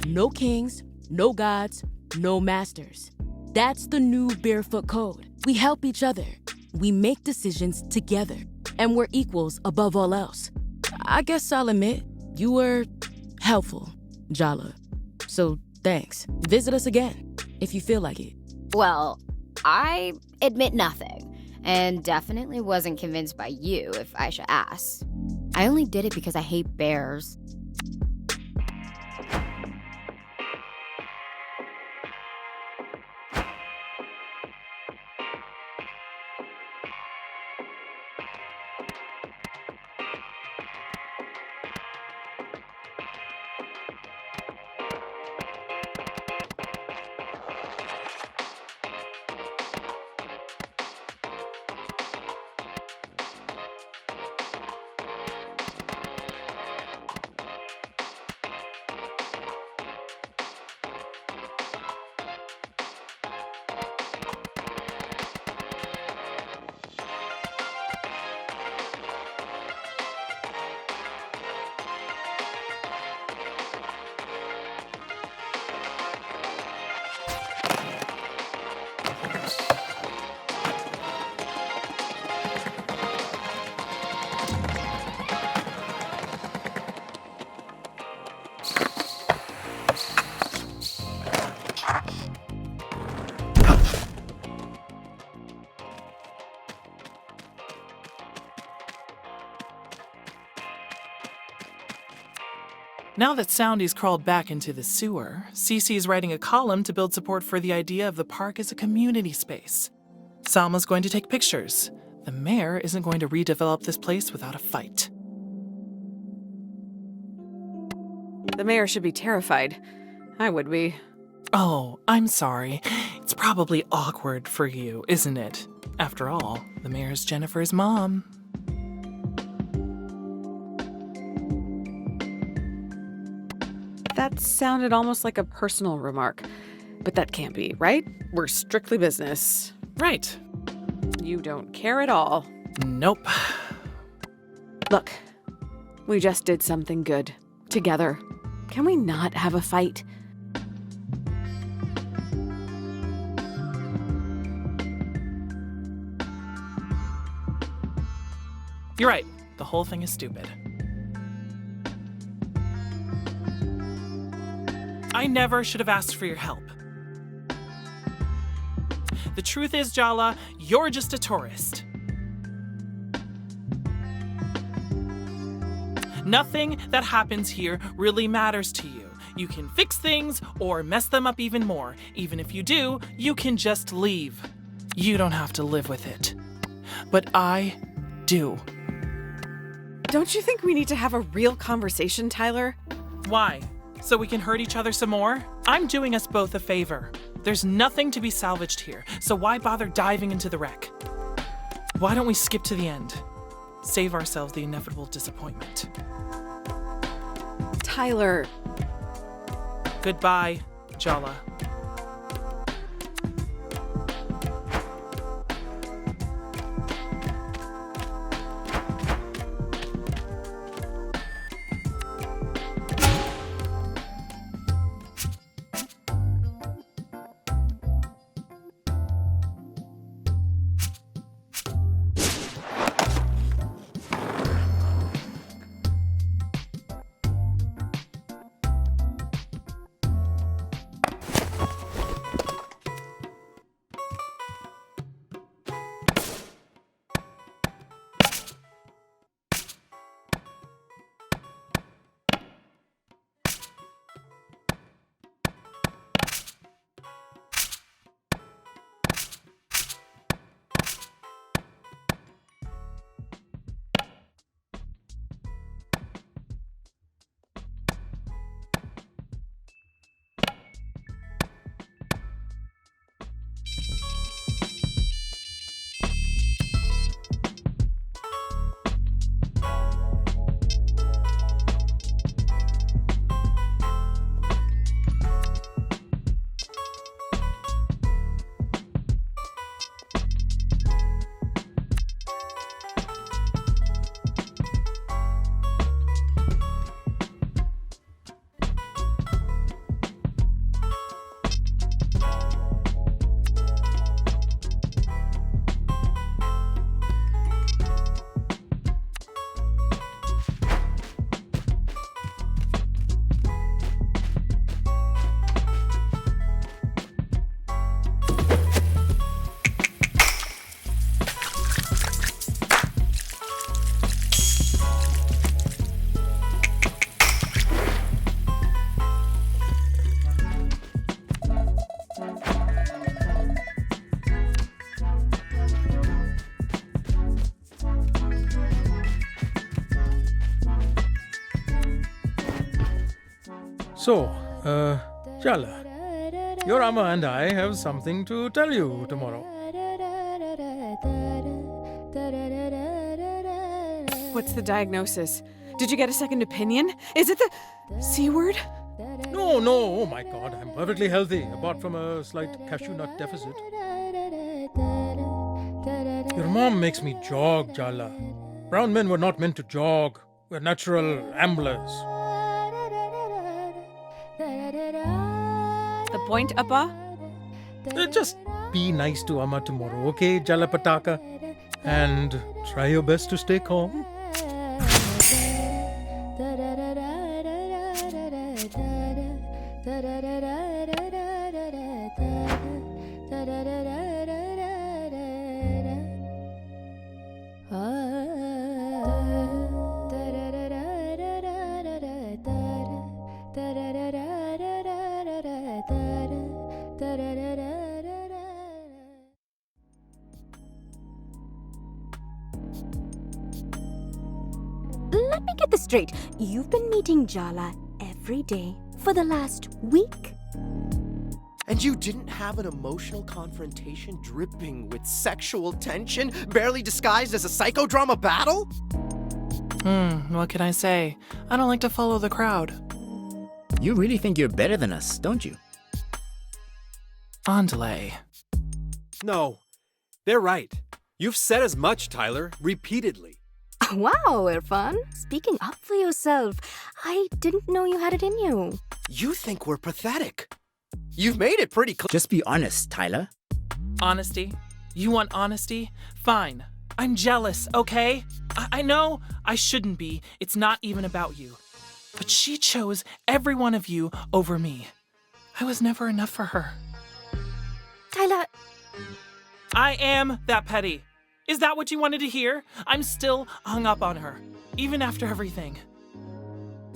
No kings, no gods, no masters. That's the new Barefoot Code. We help each other. We make decisions together. And we're equals above all else. I guess I'll admit, you were helpful, Jala. So thanks. Visit us again, if you feel like it. Well, I admit nothing, and definitely wasn't convinced by you, if I should ask. I only did it because I hate bears. Now that Soundy's crawled back into the sewer, Cece's writing a column to build support for the idea of the park as a community space. Salma's going to take pictures. The mayor isn't going to redevelop this place without a fight. The mayor should be terrified. I would be. Oh, I'm sorry. It's probably awkward for you, isn't it? After all, the mayor's Jennifer's mom. That sounded almost like a personal remark. But that can't be, right? We're strictly business. Right. You don't care at all. Nope. Look, we just did something good. Together. Can we not have a fight? You're right. The whole thing is stupid. I never should have asked for your help. The truth is, Jala, you're just a tourist. Nothing that happens here really matters to you. You can fix things or mess them up even more. Even if you do, you can just leave. You don't have to live with it. But I do. Don't you think we need to have a real conversation, Tyler? Why? So we can hurt each other some more? I'm doing us both a favor. There's nothing to be salvaged here, so why bother diving into the wreck? Why don't we skip to the end? Save ourselves the inevitable disappointment. Tyler. Goodbye, Jala. So, Jala, your Amma and I have something to tell you tomorrow. What's the diagnosis? Did you get a second opinion? Is it the C word? No, oh my God, I'm perfectly healthy, apart from a slight cashew nut deficit. Your mom makes me jog, Jala. Brown men were not meant to jog. We're natural amblers. The point, Appa? Just be nice to Amma tomorrow, okay, Jala Pataka? And try your best to stay calm. Let me get this straight. You've been meeting Jala every day for the last week? And you didn't have an emotional confrontation dripping with sexual tension, barely disguised as a psychodrama battle? What can I say? I don't like to follow the crowd. You really think you're better than us, don't you? Andale. No, they're right. You've said as much, Tyler, repeatedly. Wow, Irfan. Speaking up for yourself. I didn't know you had it in you. You think we're pathetic. You've made it pretty clear. Just be honest, Tyler. Honesty? You want honesty? Fine. I'm jealous, okay? I know I shouldn't be. It's not even about you. But she chose every one of you over me. I was never enough for her. Tyler. I am that petty. Is that what you wanted to hear? I'm still hung up on her, even after everything.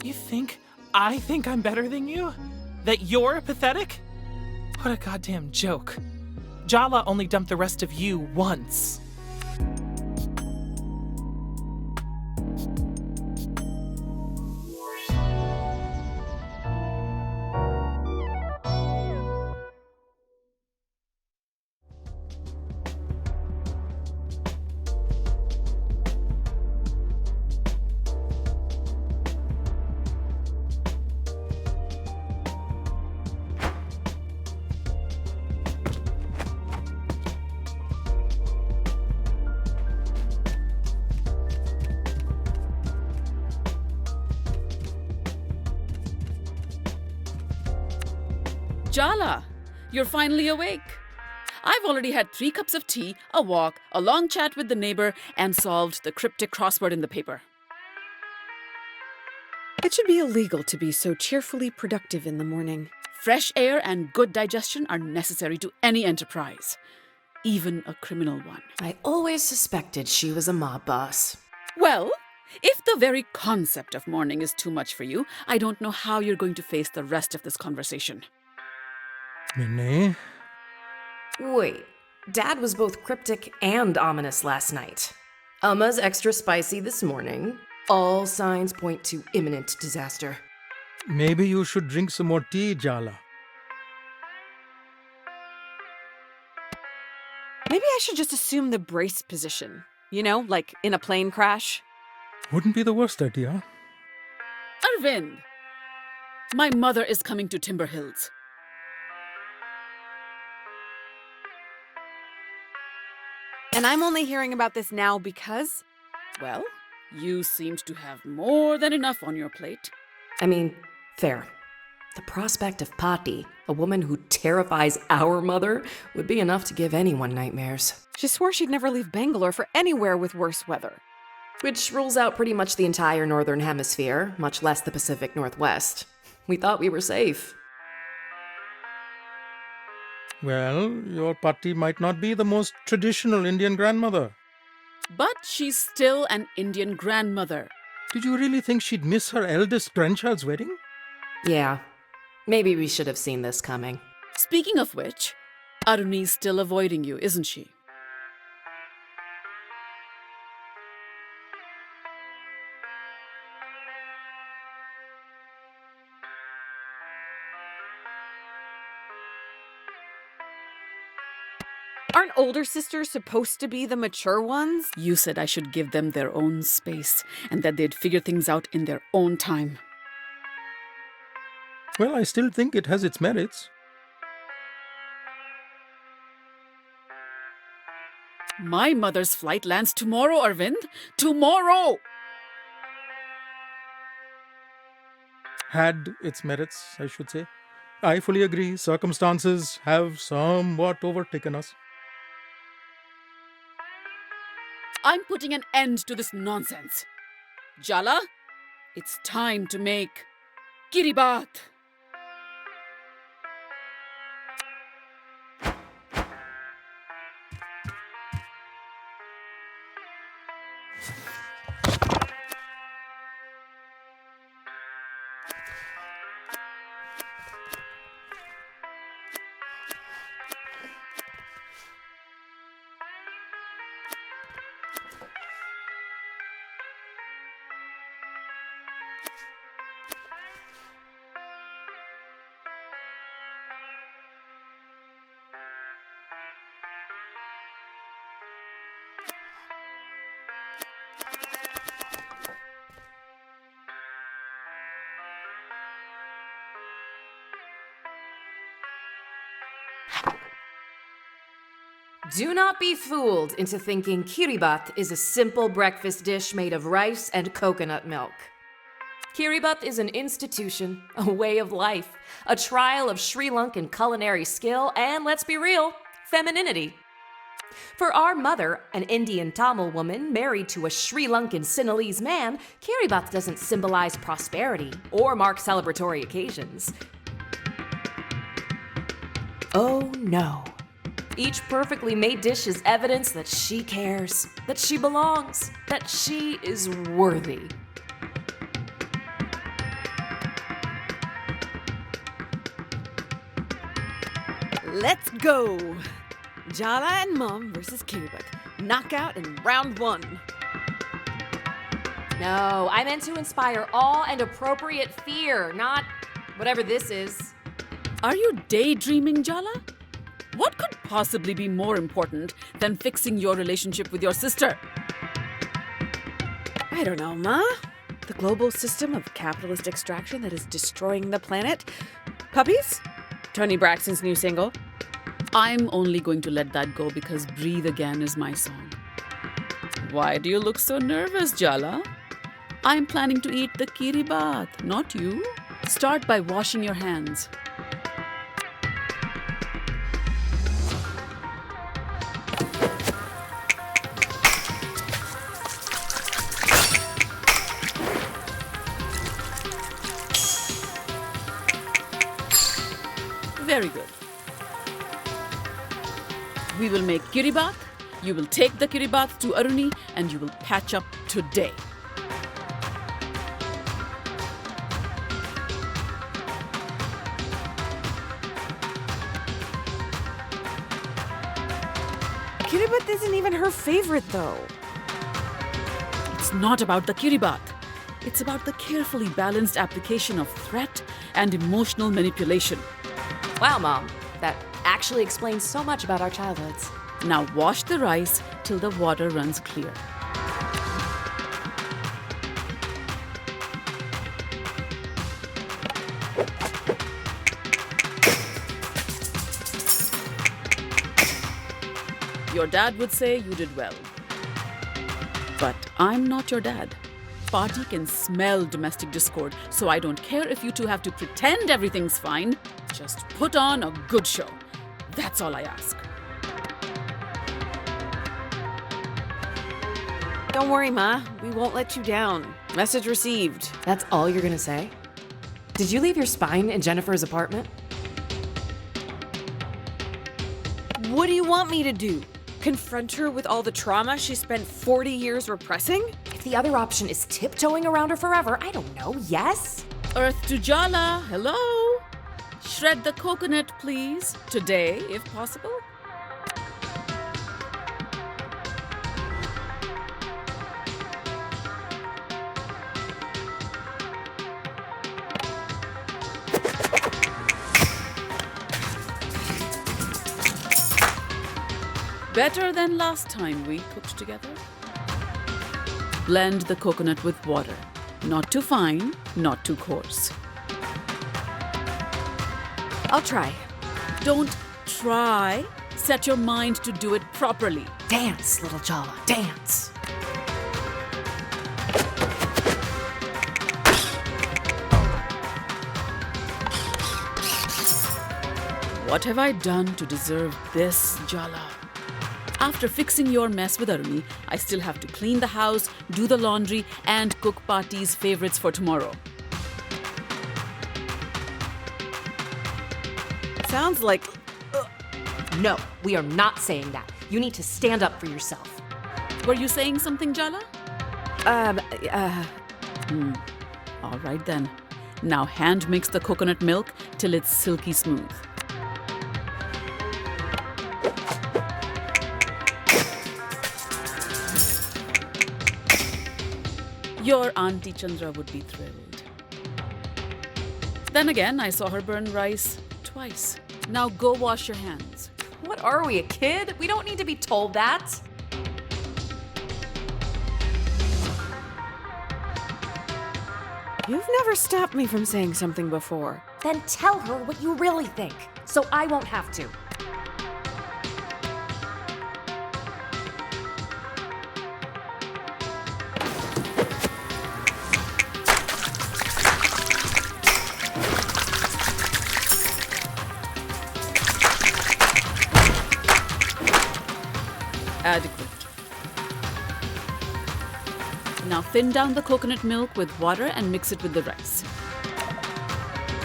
You think I think I'm better than you? That you're pathetic? What a goddamn joke. Jala only dumped the rest of you once. Jala, you're finally awake. I've already had 3 cups of tea, a walk, a long chat with the neighbor, and solved the cryptic crossword in the paper. It should be illegal to be so cheerfully productive in the morning. Fresh air and good digestion are necessary to any enterprise, even a criminal one. I always suspected she was a mob boss. Well, if the very concept of morning is too much for you, I don't know how you're going to face the rest of this conversation. Minnie? Wait, Dad was both cryptic and ominous last night. Amma's extra spicy this morning. All signs point to imminent disaster. Maybe you should drink some more tea, Jala. Maybe I should just assume the brace position. You know, like in a plane crash. Wouldn't be the worst idea. Arvind, my mother is coming to Timber Hills. And I'm only hearing about this now because... Well, you seemed to have more than enough on your plate. I mean, fair. The prospect of Patti, a woman who terrifies our mother, would be enough to give anyone nightmares. She swore she'd never leave Bangalore for anywhere with worse weather. Which rules out pretty much the entire Northern Hemisphere, much less the Pacific Northwest. We thought we were safe. Well, your Patti might not be the most traditional Indian grandmother. But she's still an Indian grandmother. Did you really think she'd miss her eldest grandchild's wedding? Yeah. Maybe we should have seen this coming. Speaking of which, Aruni's still avoiding you, isn't she? Aren't older sisters supposed to be the mature ones? You said I should give them their own space and that they'd figure things out in their own time. Well, I still think it has its merits. My mother's flight lands tomorrow, Arvind. Tomorrow! Had its merits, I should say. I fully agree. Circumstances have somewhat overtaken us. I'm putting an end to this nonsense. Jala, it's time to make Kiribat. Do not be fooled into thinking kiribat is a simple breakfast dish made of rice and coconut milk. Kiribat is an institution, a way of life, a trial of Sri Lankan culinary skill, and let's be real, femininity. For our mother, an Indian Tamil woman married to a Sri Lankan Sinhalese man, kiribat doesn't symbolize prosperity or mark celebratory occasions. Oh no. Each perfectly made dish is evidence that she cares, that she belongs, that she is worthy. Let's go! Jala and Mom versus Kiribat. Knockout in round 1. No, I meant to inspire awe and appropriate fear, not whatever this is. Are you daydreaming, Jala? What could possibly be more important than fixing your relationship with your sister? I don't know, Ma. The global system of capitalist extraction that is destroying the planet. Puppies? Tony Braxton's new single. I'm only going to let that go because Breathe Again is my song. Why do you look so nervous, Jala? I'm planning to eat the kiribat, not you. Start by washing your hands. Very good. We will make kiribat, you will take the kiribat to Aruni, and you will patch up today. Kiribat isn't even her favorite, though. It's not about the kiribat. It's about the carefully balanced application of threat and emotional manipulation. Wow, Mom, that actually explains so much about our childhoods. Now wash the rice till the water runs clear. Your dad would say you did well. But I'm not your dad. Party can smell domestic discord, so I don't care if you two have to pretend everything's fine. Just put on a good show. That's all I ask. Don't worry, Ma. We won't let you down. Message received. That's all you're gonna say? Did you leave your spine in Jennifer's apartment? What do you want me to do? Confront her with all the trauma she spent 40 years repressing? If the other option is tiptoeing around her forever, I don't know, yes? Earth to Jala, hello? Shred the coconut, please. Today, if possible. Better than last time we cooked together. Blend the coconut with water. Not too fine, not too coarse. I'll try. Don't try. Set your mind to do it properly. Dance, little Jala, dance. What have I done to deserve this, Jala? After fixing your mess with Aruni, I still have to clean the house, do the laundry, and cook Pati's favorites for tomorrow. Sounds like No, we are not saying that. You need to stand up for yourself. Were you saying something, Jala? All right then. Now hand mix the coconut milk till it's silky smooth. Your Auntie Chandra would be thrilled. Then again, I saw her burn rice twice. Now go wash your hands. What are we, a kid? We don't need to be told that. you've never stopped me from saying something before. Then tell her what you really think, so I won't have to. Adequate. Now thin down the coconut milk with water and mix it with the rice.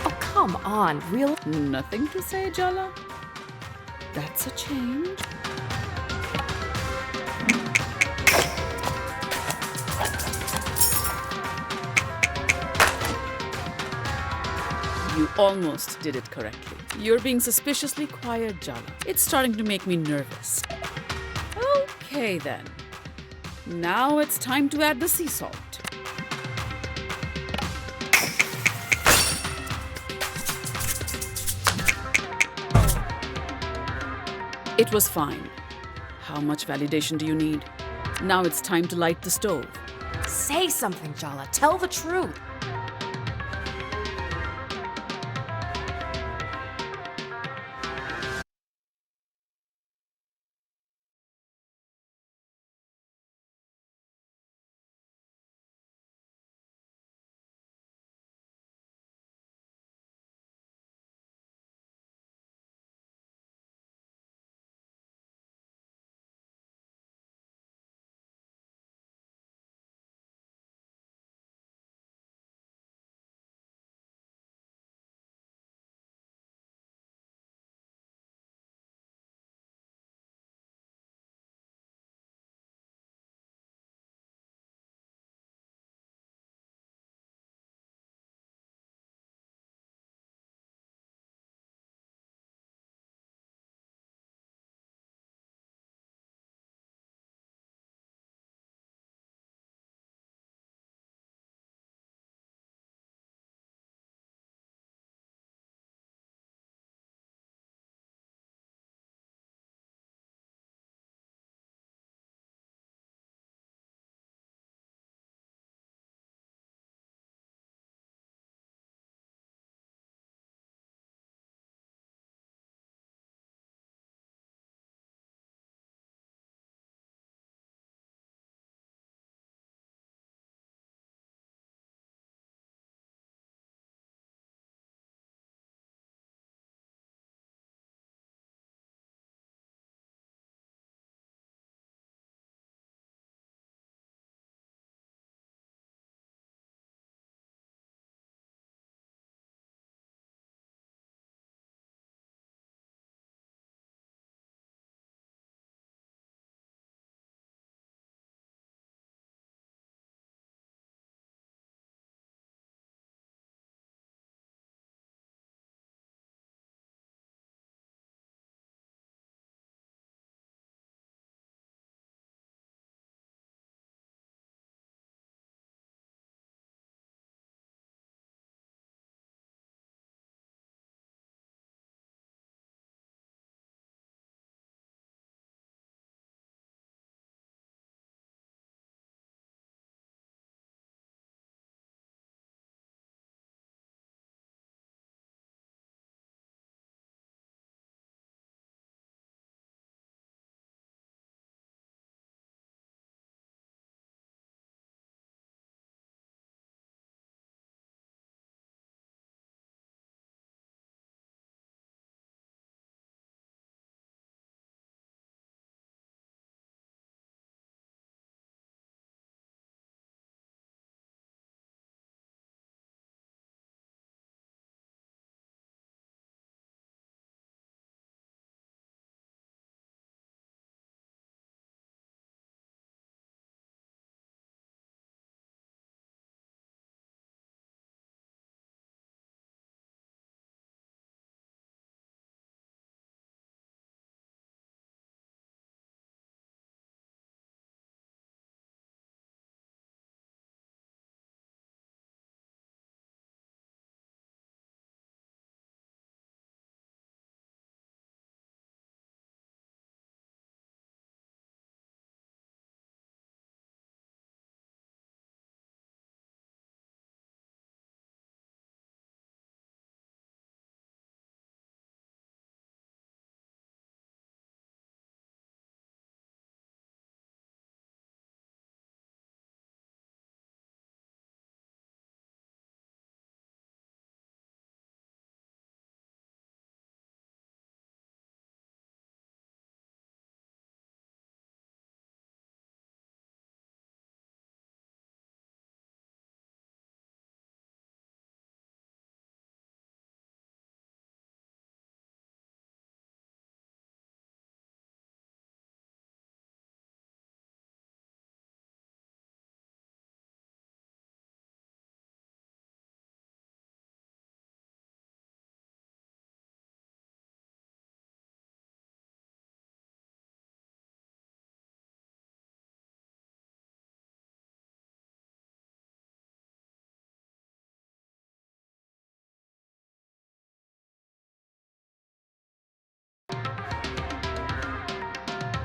Oh, come on, real? Nothing to say, Jala? That's a change. You almost did it correctly. You're being suspiciously quiet, Jala. It's starting to make me nervous. Okay then. Now it's time to add the sea salt. It was fine. How much validation do you need? Now it's time to light the stove. Say something, Jala. Tell the truth.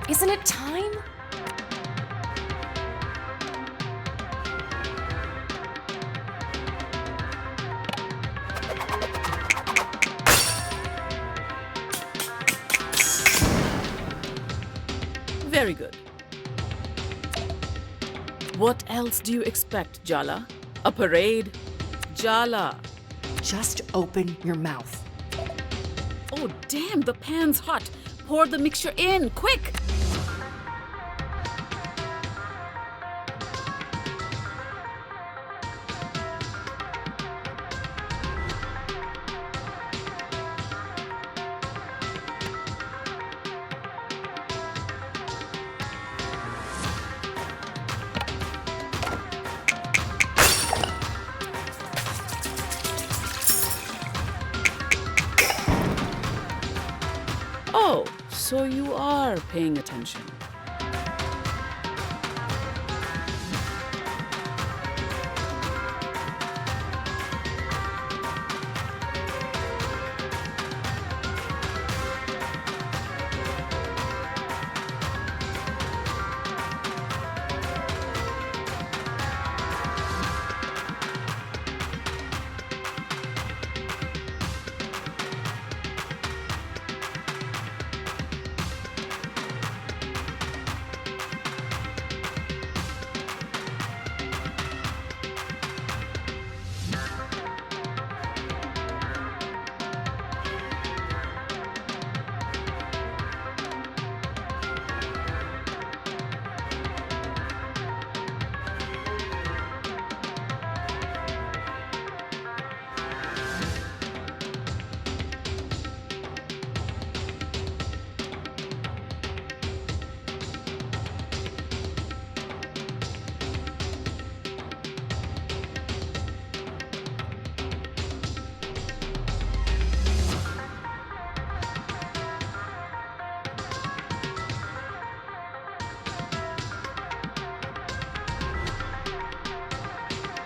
Isn't it time? Very good. What else do you expect, Jala? A parade? Jala. Just open your mouth. Oh, damn, the pan's hot. Pour the mixture in, quick! Oh, so you are paying attention.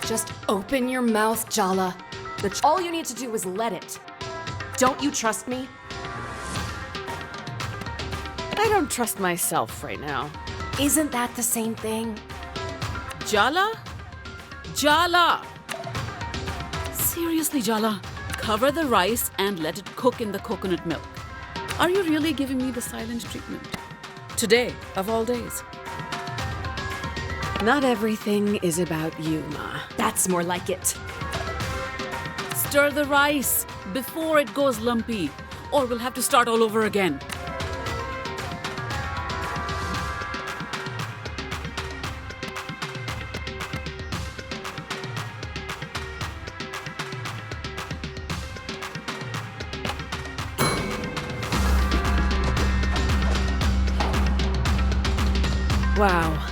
Just open your mouth, Jala. That's all you need to do is let it. Don't you trust me? I don't trust myself right now. Isn't that the same thing? Jala? Jala! Seriously, Jala, cover the rice and let it cook in the coconut milk. Are you really giving me the silent treatment? Today, of all days. Not everything is about you, Ma. That's more like it. Stir the rice before it goes lumpy, or we'll have to start all over again. Wow.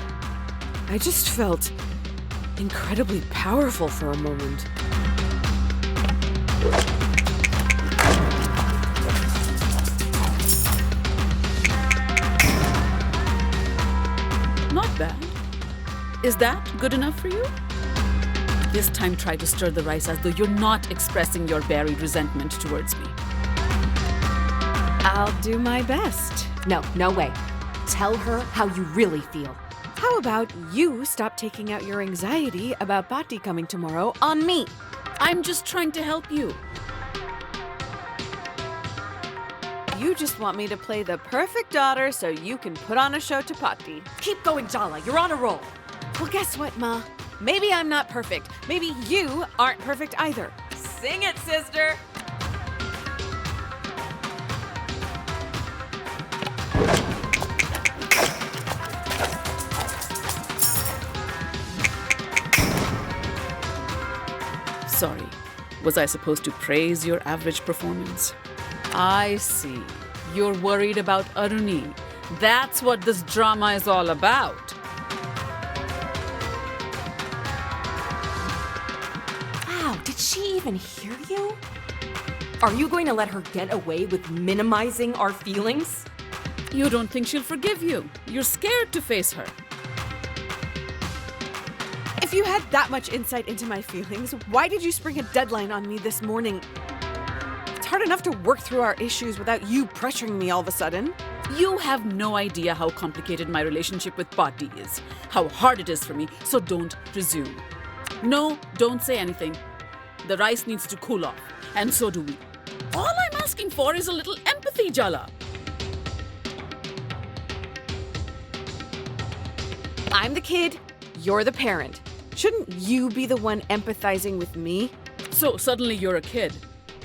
I just felt incredibly powerful for a moment. Not bad. Is that good enough for you? This time try to stir the rice as though you're not expressing your buried resentment towards me. I'll do my best. No way. Tell her how you really feel. How about you stop taking out your anxiety about Bhatti coming tomorrow on me? I'm just trying to help you. You just want me to play the perfect daughter so you can put on a show to Bhatti. Keep going, Jala. You're on a roll. Well, guess what, Ma? Maybe I'm not perfect. Maybe you aren't perfect either. Sing it, sister! Sorry, was I supposed to praise your average performance? I see. You're worried about Aruni. That's what this drama is all about. Wow, did she even hear you? Are you going to let her get away with minimizing our feelings? You don't think she'll forgive you. You're scared to face her. If you had that much insight into my feelings, why did you spring a deadline on me this morning? It's hard enough to work through our issues without you pressuring me all of a sudden. You have no idea how complicated my relationship with Patti is, how hard it is for me, so don't presume. No, don't say anything. The rice needs to cool off, and so do we. All I'm asking for is a little empathy, Jala. I'm the kid, you're the parent. Shouldn't you be the one empathizing with me? So suddenly you're a kid,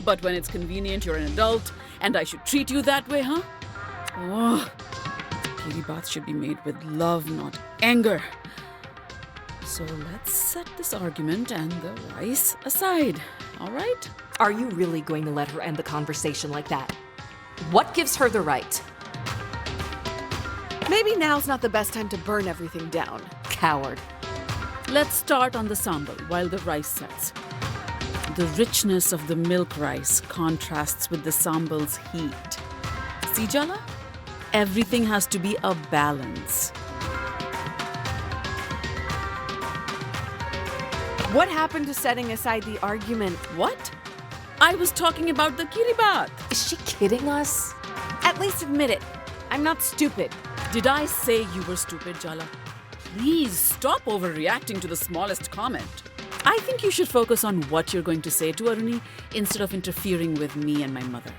but when it's convenient, you're an adult, and I should treat you that way, huh? Oh, kiri baat should be made with love, not anger. So let's set this argument and the rice aside, all right? Are you really going to let her end the conversation like that? What gives her the right? Maybe now's not the best time to burn everything down. Coward. Let's start on the sambal while the rice sets. The richness of the milk rice contrasts with the sambal's heat. See, Jala? Everything has to be a balance. What happened to setting aside the argument? What? I was talking about the kiri baat. Is she kidding us? At least admit it. I'm not stupid. Did I say you were stupid, Jala? Please stop overreacting to the smallest comment. I think you should focus on what you're going to say to Aruni instead of interfering with me and my mother.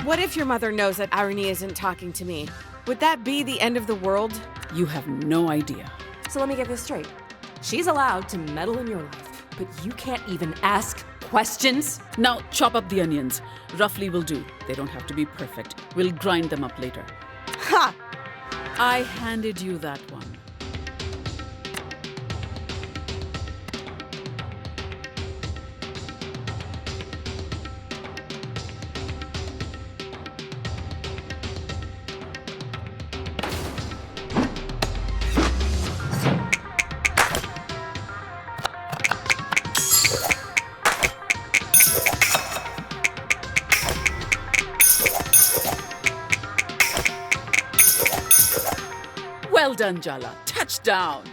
What if your mother knows that Aruni isn't talking to me? Would that be the end of the world? You have no idea. So let me get this straight. She's allowed to meddle in your life, but you can't even ask questions? Now chop up the onions. Roughly will do. They don't have to be perfect. We'll grind them up later. Ha! I handed you that one. Well done, Jala. Touchdown.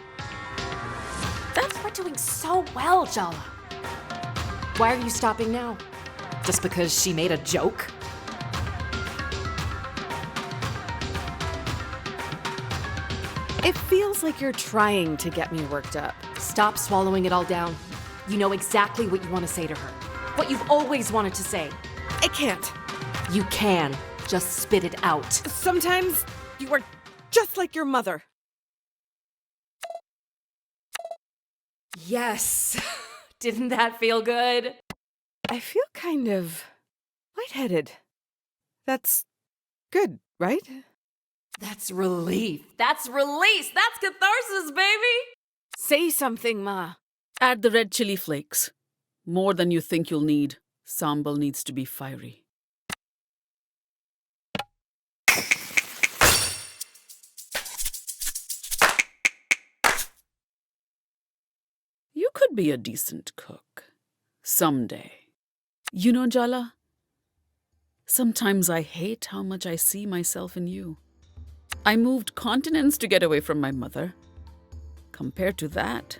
We're doing so well, Jala. Why are you stopping now? Just because she made a joke? It feels like you're trying to get me worked up. Stop swallowing it all down. You know exactly what you want to say to her. What you've always wanted to say. I can't. You can. Just spit it out. Sometimes you are just like your mother. Yes. Didn't that feel good? I feel kind of lightheaded. That's good, right? That's relief. That's release. That's catharsis, baby. Say something, Ma. Add the red chili flakes. More than you think you'll need. Sambal needs to be fiery. You could be a decent cook. Someday. You know, Jala, sometimes I hate how much I see myself in you. I moved continents to get away from my mother. Compared to that,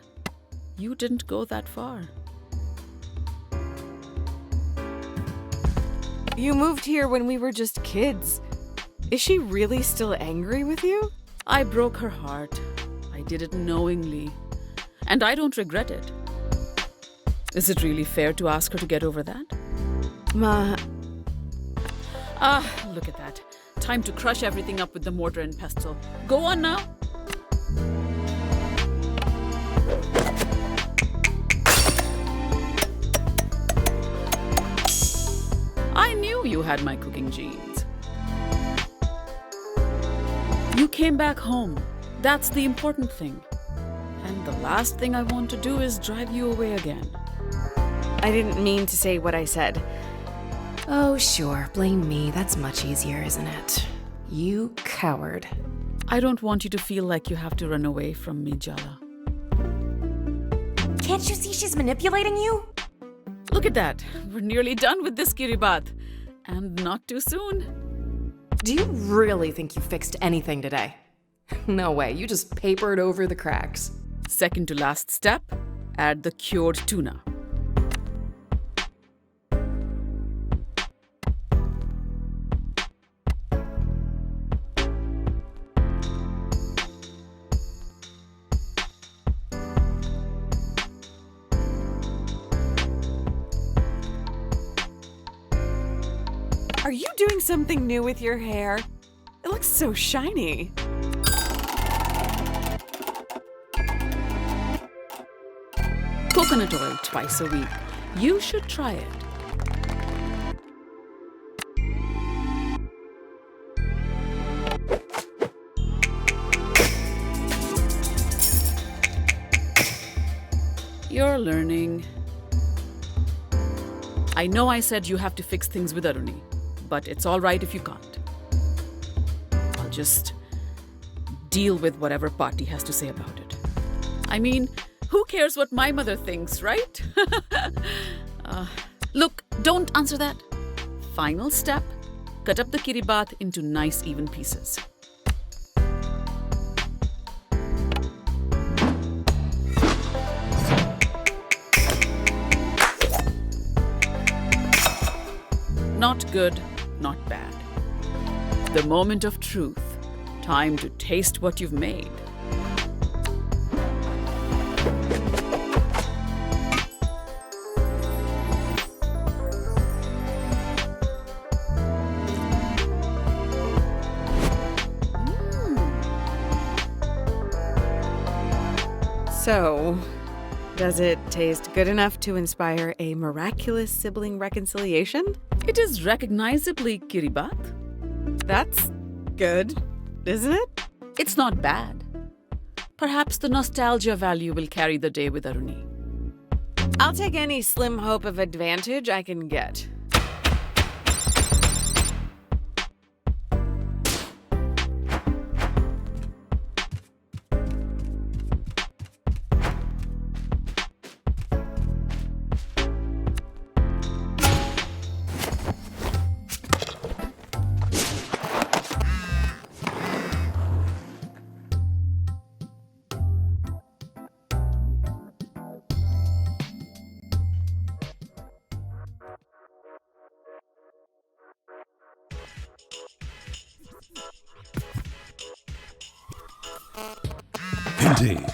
you didn't go that far. You moved here when we were just kids. Is she really still angry with you? I broke her heart. I did it knowingly. And I don't regret it. Is it really fair to ask her to get over that? Ma... Look at that. Time to crush everything up with the mortar and pestle. Go on now. I knew you had my cooking genes. You came back home. That's the important thing. And the last thing I want to do is drive you away again. I didn't mean to say what I said. Oh, sure. Blame me. That's much easier, isn't it? You coward. I don't want you to feel like you have to run away from me, Jala. Can't you see she's manipulating you? Look at that. We're nearly done with this kiribat. And not too soon. Do you really think you fixed anything today? No way. You just papered over the cracks. Second to last step, add the cured tuna. Are you doing something new with your hair? It looks so shiny. Coconut oil twice a week. You should try it. You're learning. I know I said you have to fix things with Aruni, but it's all right if you can't. I'll just deal with whatever Party has to say about it. I mean, who cares what my mother thinks, right? Look, don't answer that. Final step, cut up the kiribat into nice even pieces. Not good, not bad. The moment of truth. Time to taste what you've made. So, does it taste good enough to inspire a miraculous sibling reconciliation? It is recognizably kiribat. That's good, isn't it? It's not bad. Perhaps the nostalgia value will carry the day with Aruni. I'll take any slim hope of advantage I can get. Indeed.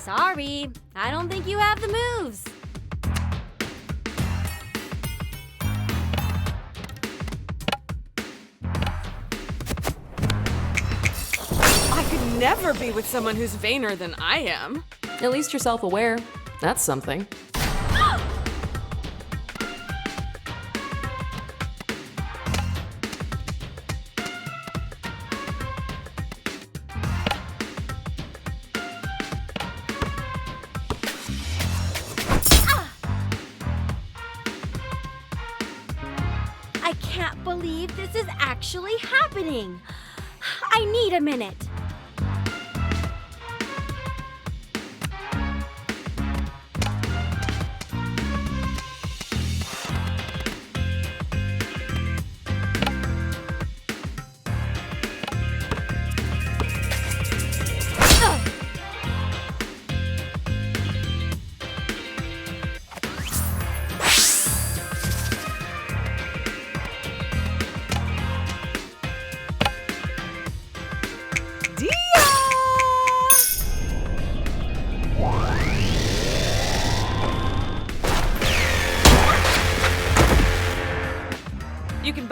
Sorry, I don't think you have the moves. I could never be with someone who's vainer than I am. At least you're self-aware. That's something. I can't believe this is actually happening. I need a minute.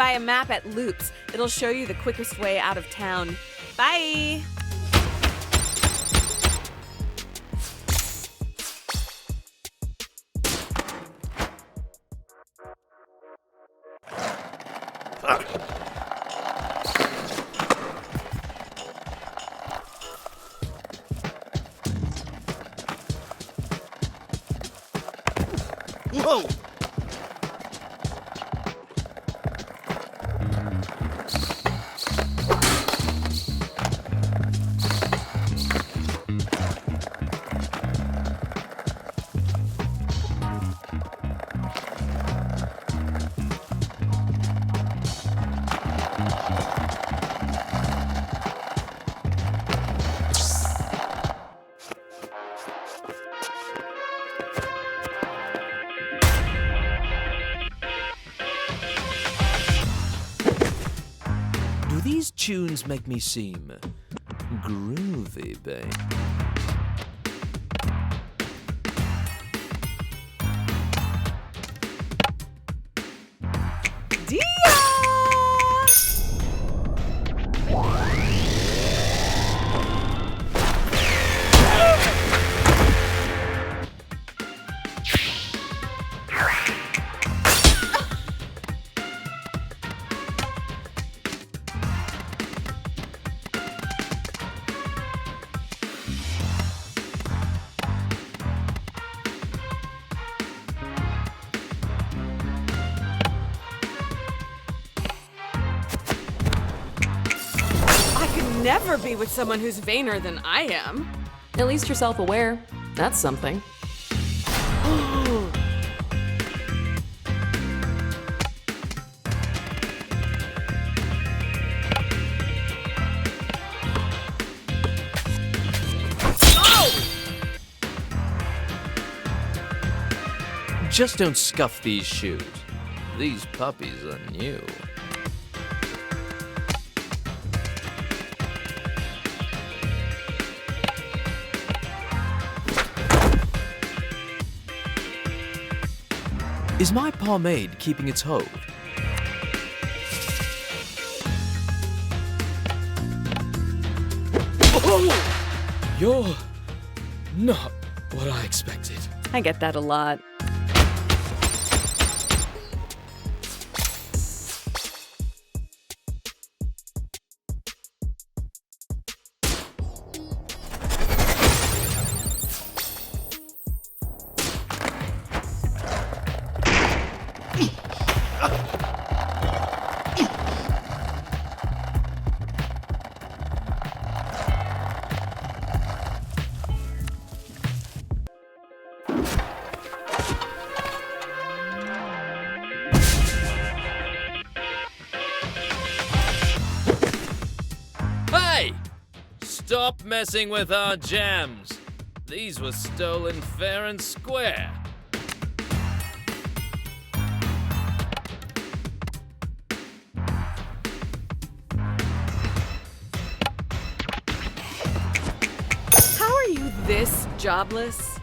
buy a map at Loops. It'll show you the quickest way out of town. Bye! Whoa! Do these tunes make me seem groovy, babe? Never be with someone who's vainer than I am. At least you're self-aware. That's something. Just don't scuff these shoes. These puppies are new. Is my pomade keeping its hold? Oh! You're not what I expected. I get that a lot. Hey! Stop messing with our gems. These were stolen fair and square. How are you this jobless?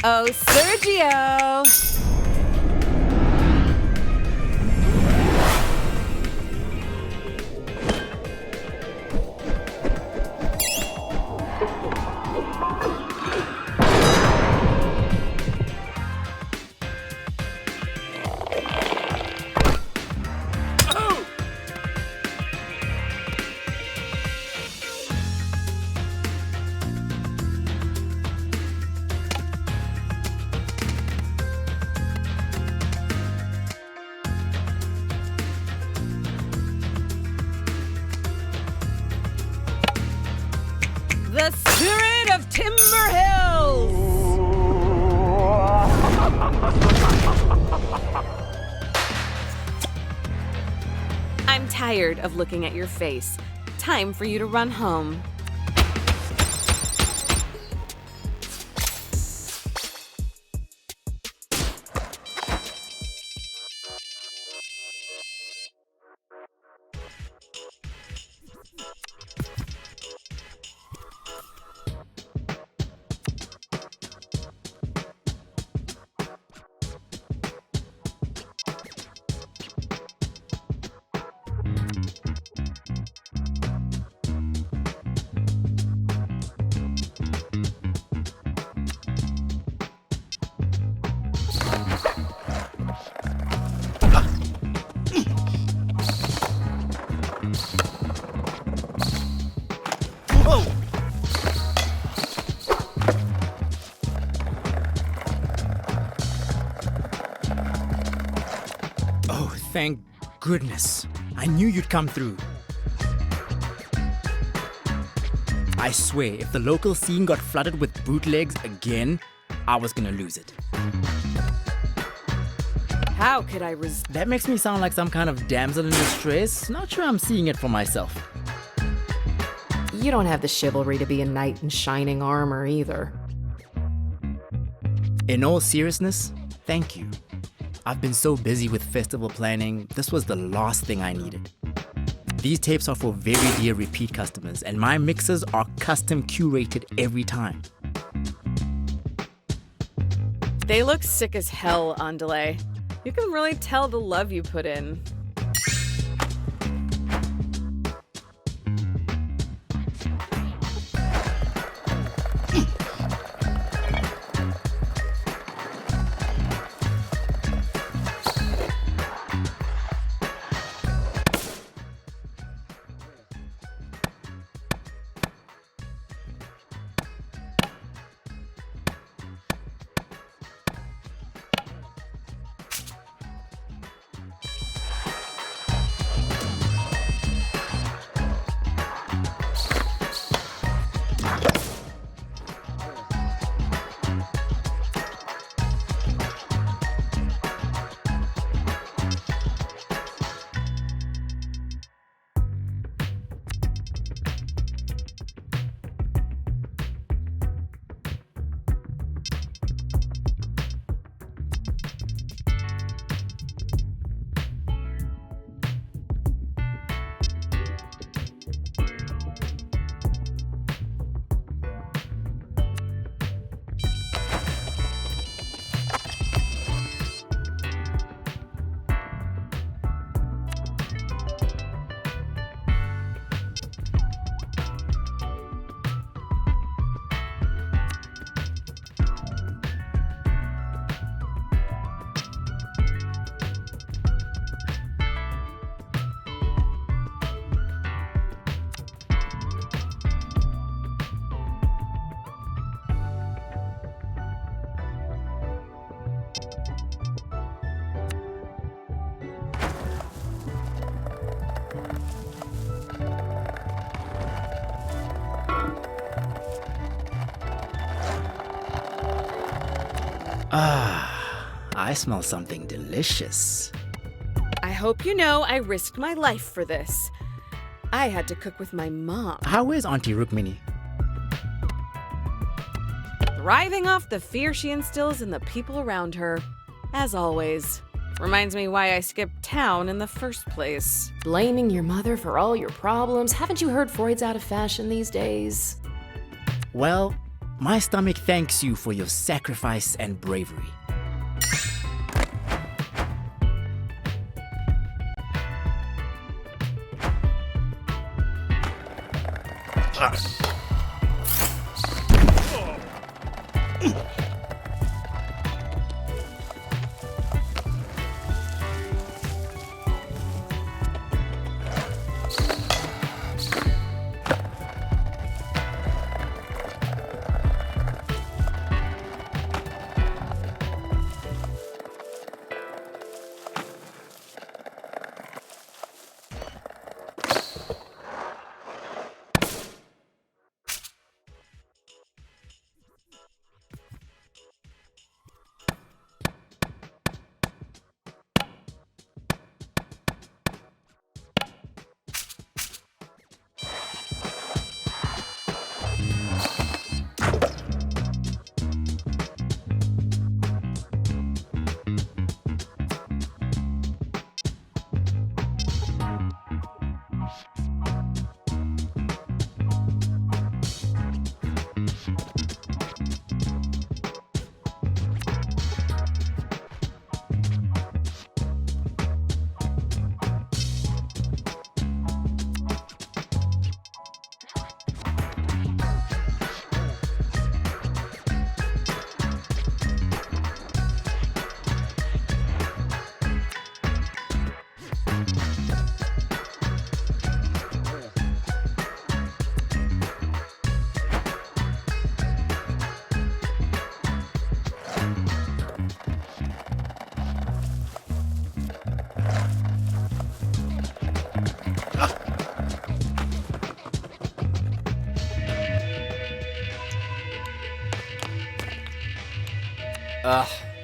Oh, Sergio! The spirit of Timber Hills! I'm tired of looking at your face. Time for you to run home. Oh, thank goodness. I knew you'd come through. I swear, if the local scene got flooded with bootlegs again, I was gonna lose it. How could I That makes me sound like some kind of damsel in distress. Not sure I'm seeing it for myself. You don't have the chivalry to be a knight in shining armor either. In all seriousness, thank you. I've been so busy with festival planning, this was the last thing I needed. These tapes are for very dear repeat customers, and my mixes are custom curated every time. They look sick as hell on delay. You can really tell the love you put in. I smell something delicious. I hope you know I risked my life for this. I had to cook with my mom. How is Auntie Rukmini? Thriving off the fear she instills in the people around her. As always. Reminds me why I skipped town in the first place. Blaming your mother for all your problems. Haven't you heard Freud's out of fashion these days? Well, my stomach thanks you for your sacrifice and bravery.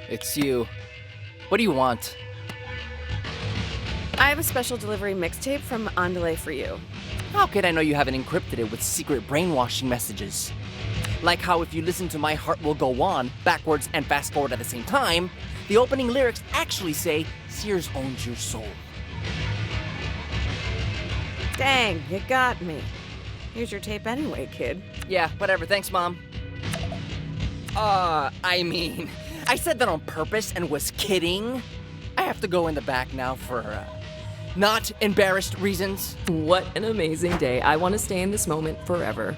It's you. What do you want? I have a special delivery mixtape from On Delay for you. How could I know you haven't encrypted it with secret brainwashing messages? Like how if you listen to My Heart Will Go On backwards and fast forward at the same time, the opening lyrics actually say, Sears owns your soul. Dang, you got me. Here's your tape anyway, kid. Yeah, whatever, thanks, Mom. I said that on purpose and was kidding. I have to go in the back now for, not embarrassed reasons. What an amazing day. I want to stay in this moment forever.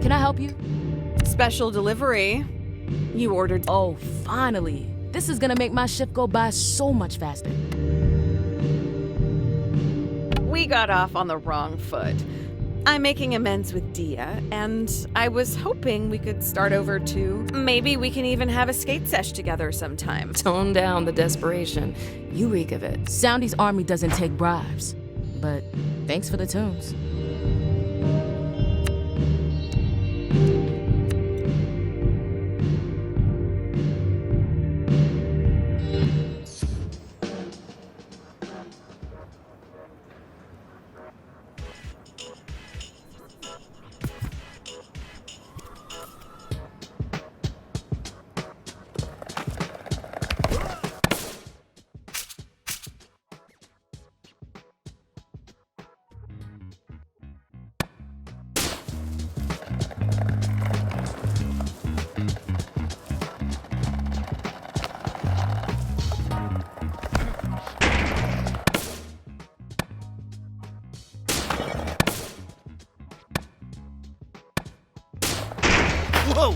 Can I help you? Special delivery. You ordered. Oh, finally. This is gonna make my shift go by so much faster. We got off on the wrong foot. I'm making amends with Dia, and I was hoping we could start over too. Maybe we can even have a skate sesh together sometime. Tone down the desperation. You reek of it. Soundy's army doesn't take bribes, but thanks for the tunes. Whoa!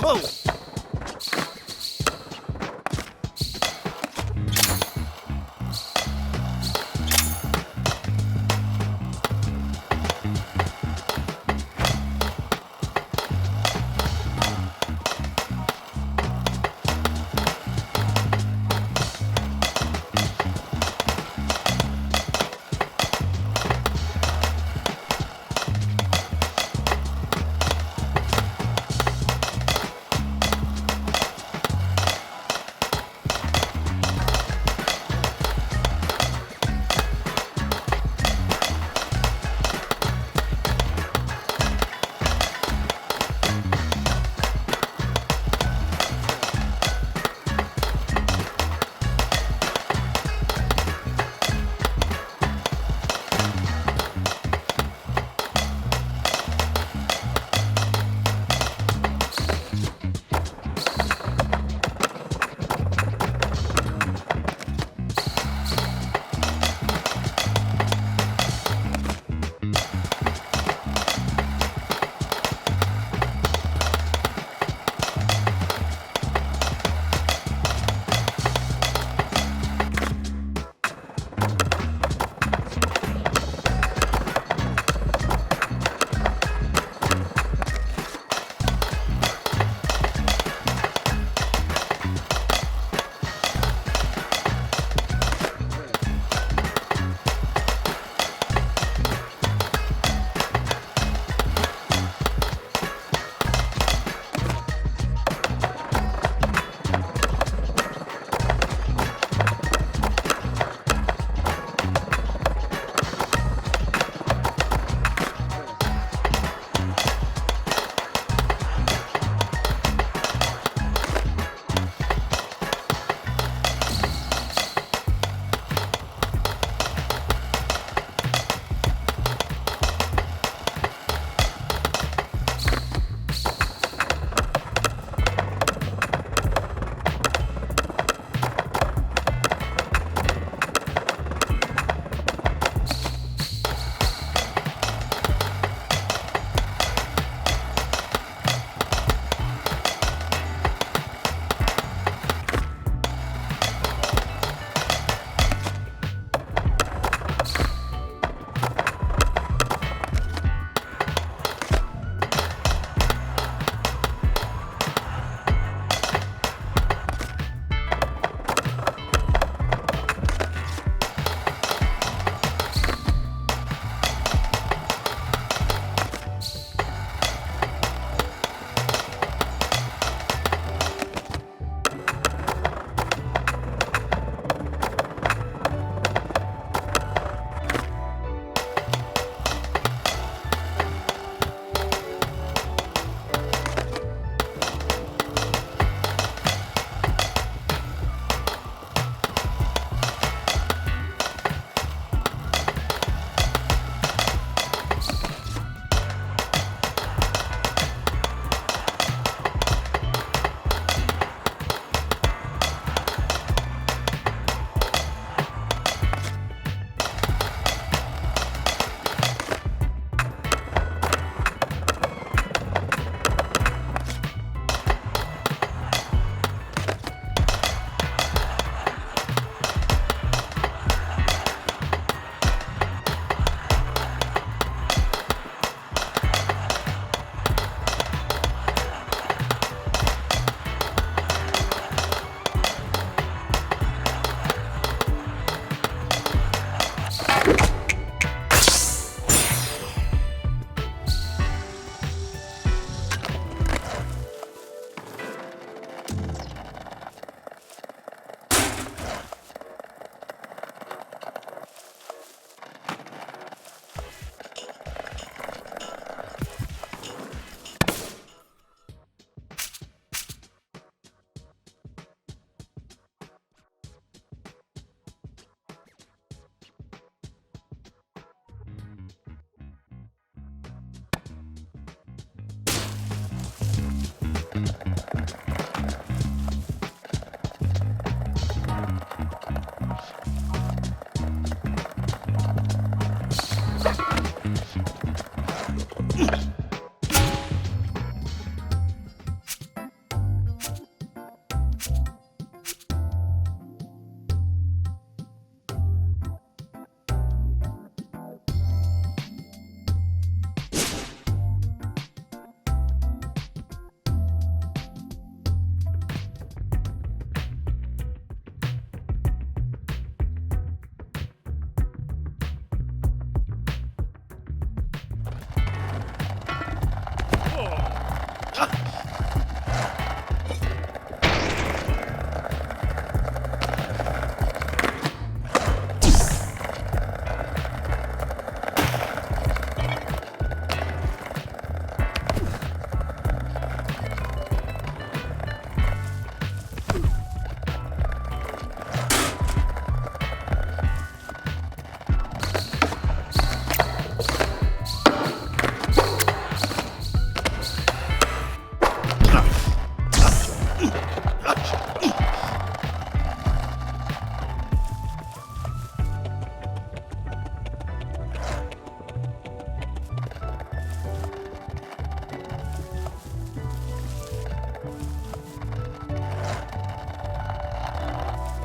Whoa!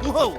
Whoa!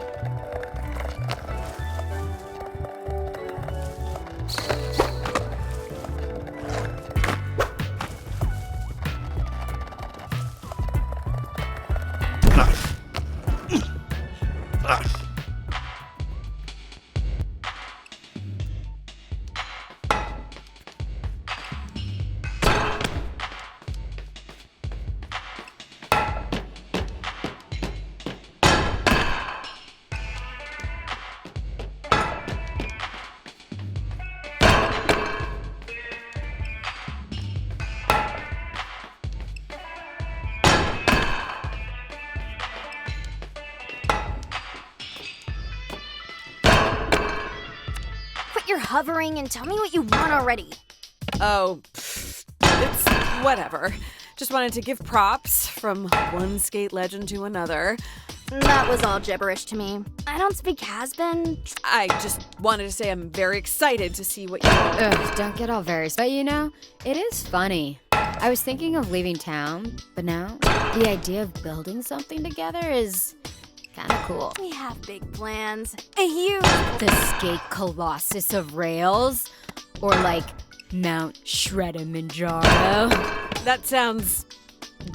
Quit your hovering and tell me what you want already. Oh, it's whatever. Just wanted to give props from one skate legend to another. That was all gibberish to me. I don't speak has-been. I just wanted to say I'm very excited to see what you all... Ugh, don't get all very... But you know, it is funny. I was thinking of leaving town, but now the idea of building something together is kind of cool. We have big plans. A huge... The skate colossus of rails? Or like Mount Shredder-Manjaro? That sounds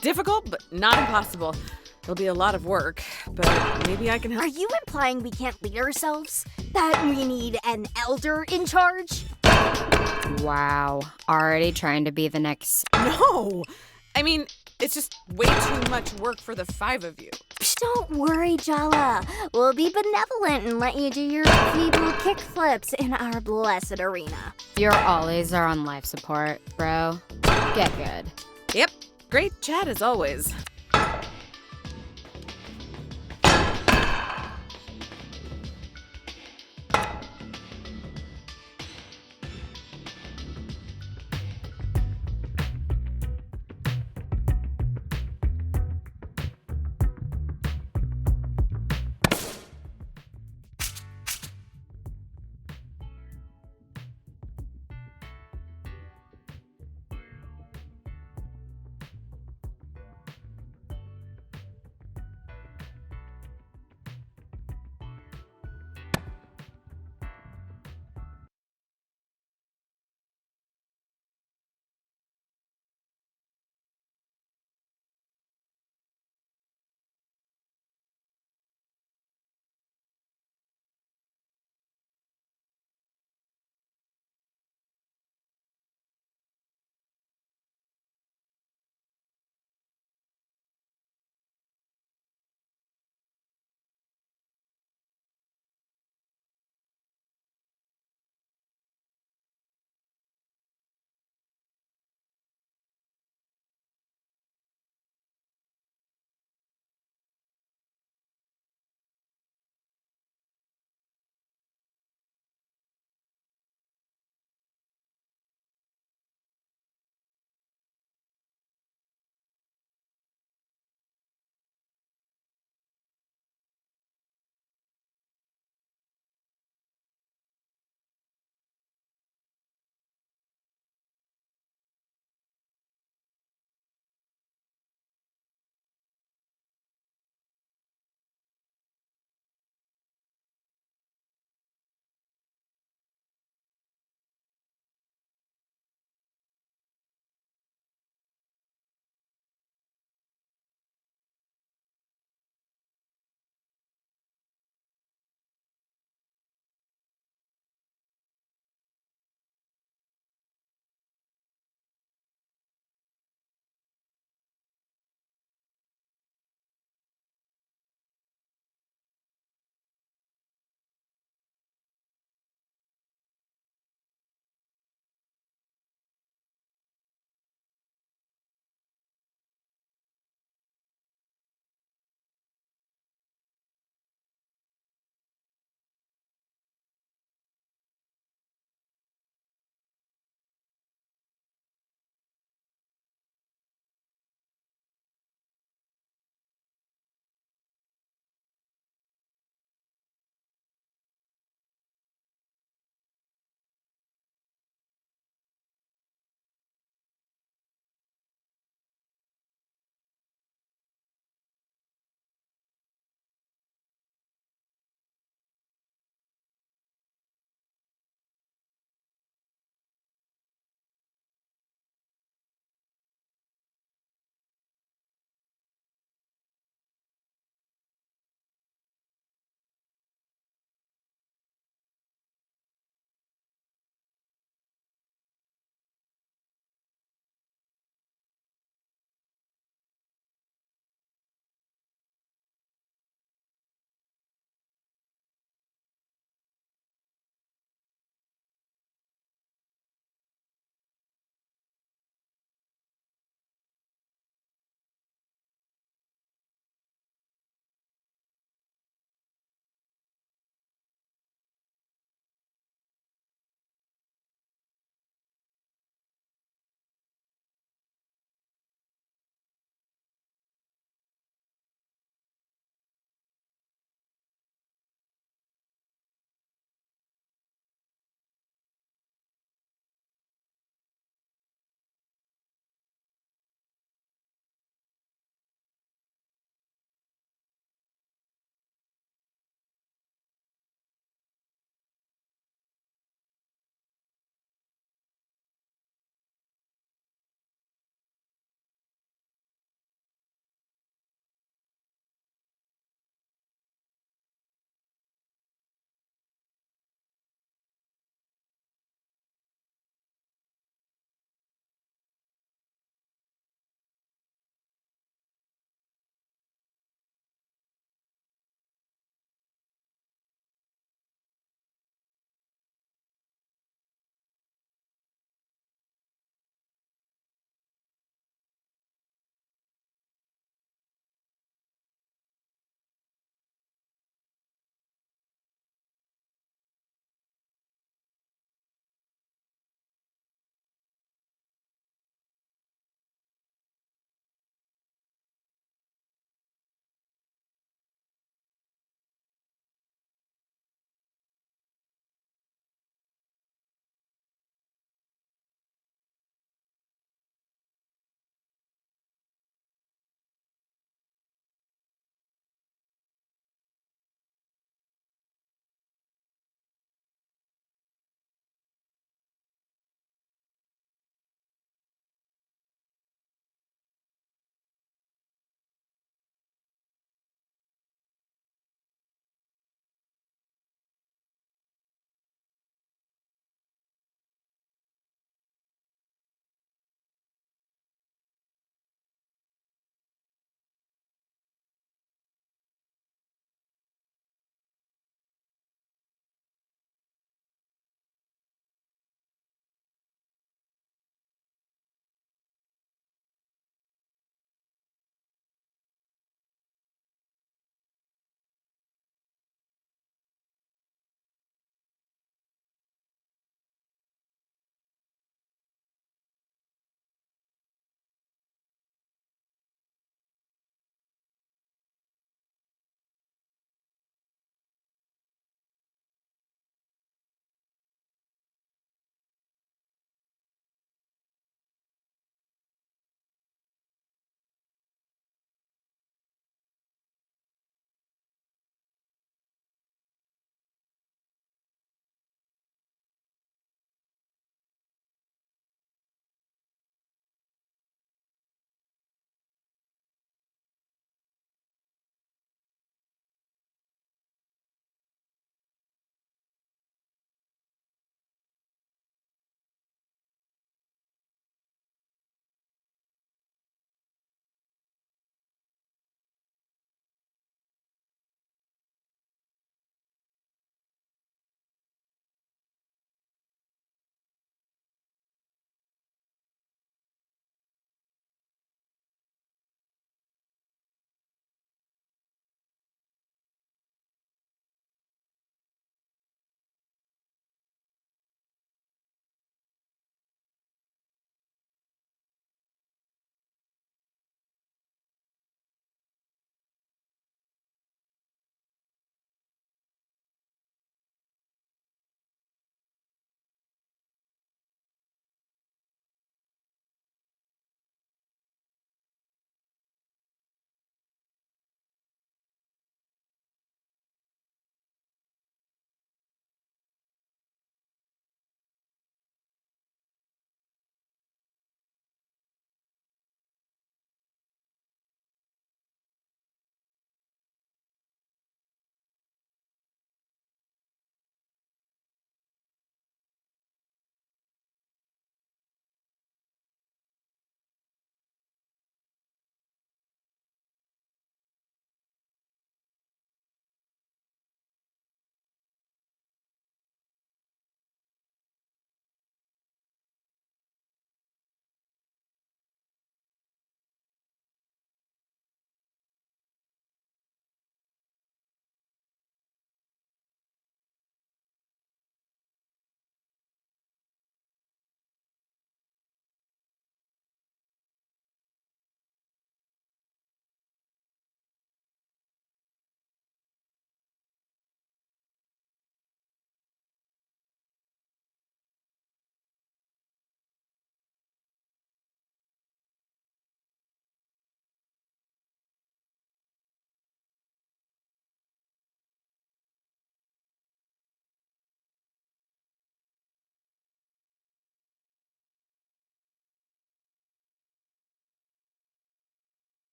difficult, but not impossible. It'll be a lot of work, but maybe I can help. Are you implying we can't lead ourselves? That we need an elder in charge? Wow. Already trying to be the next... No! I mean, it's just way too much work for the 5 of you. Don't worry, Jala. We'll be benevolent and let you do your feeble kickflips in our blessed arena. Your ollies are on life support, bro. Get good. Yep. Great chat as always.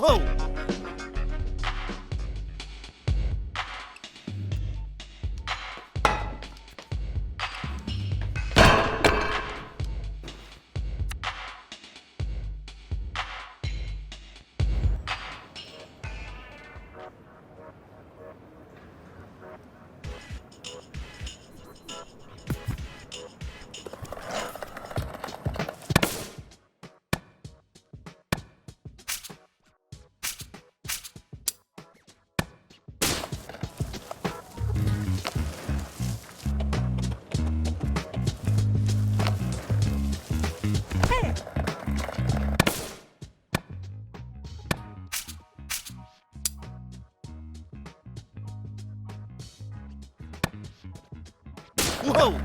Whoa! Whoa!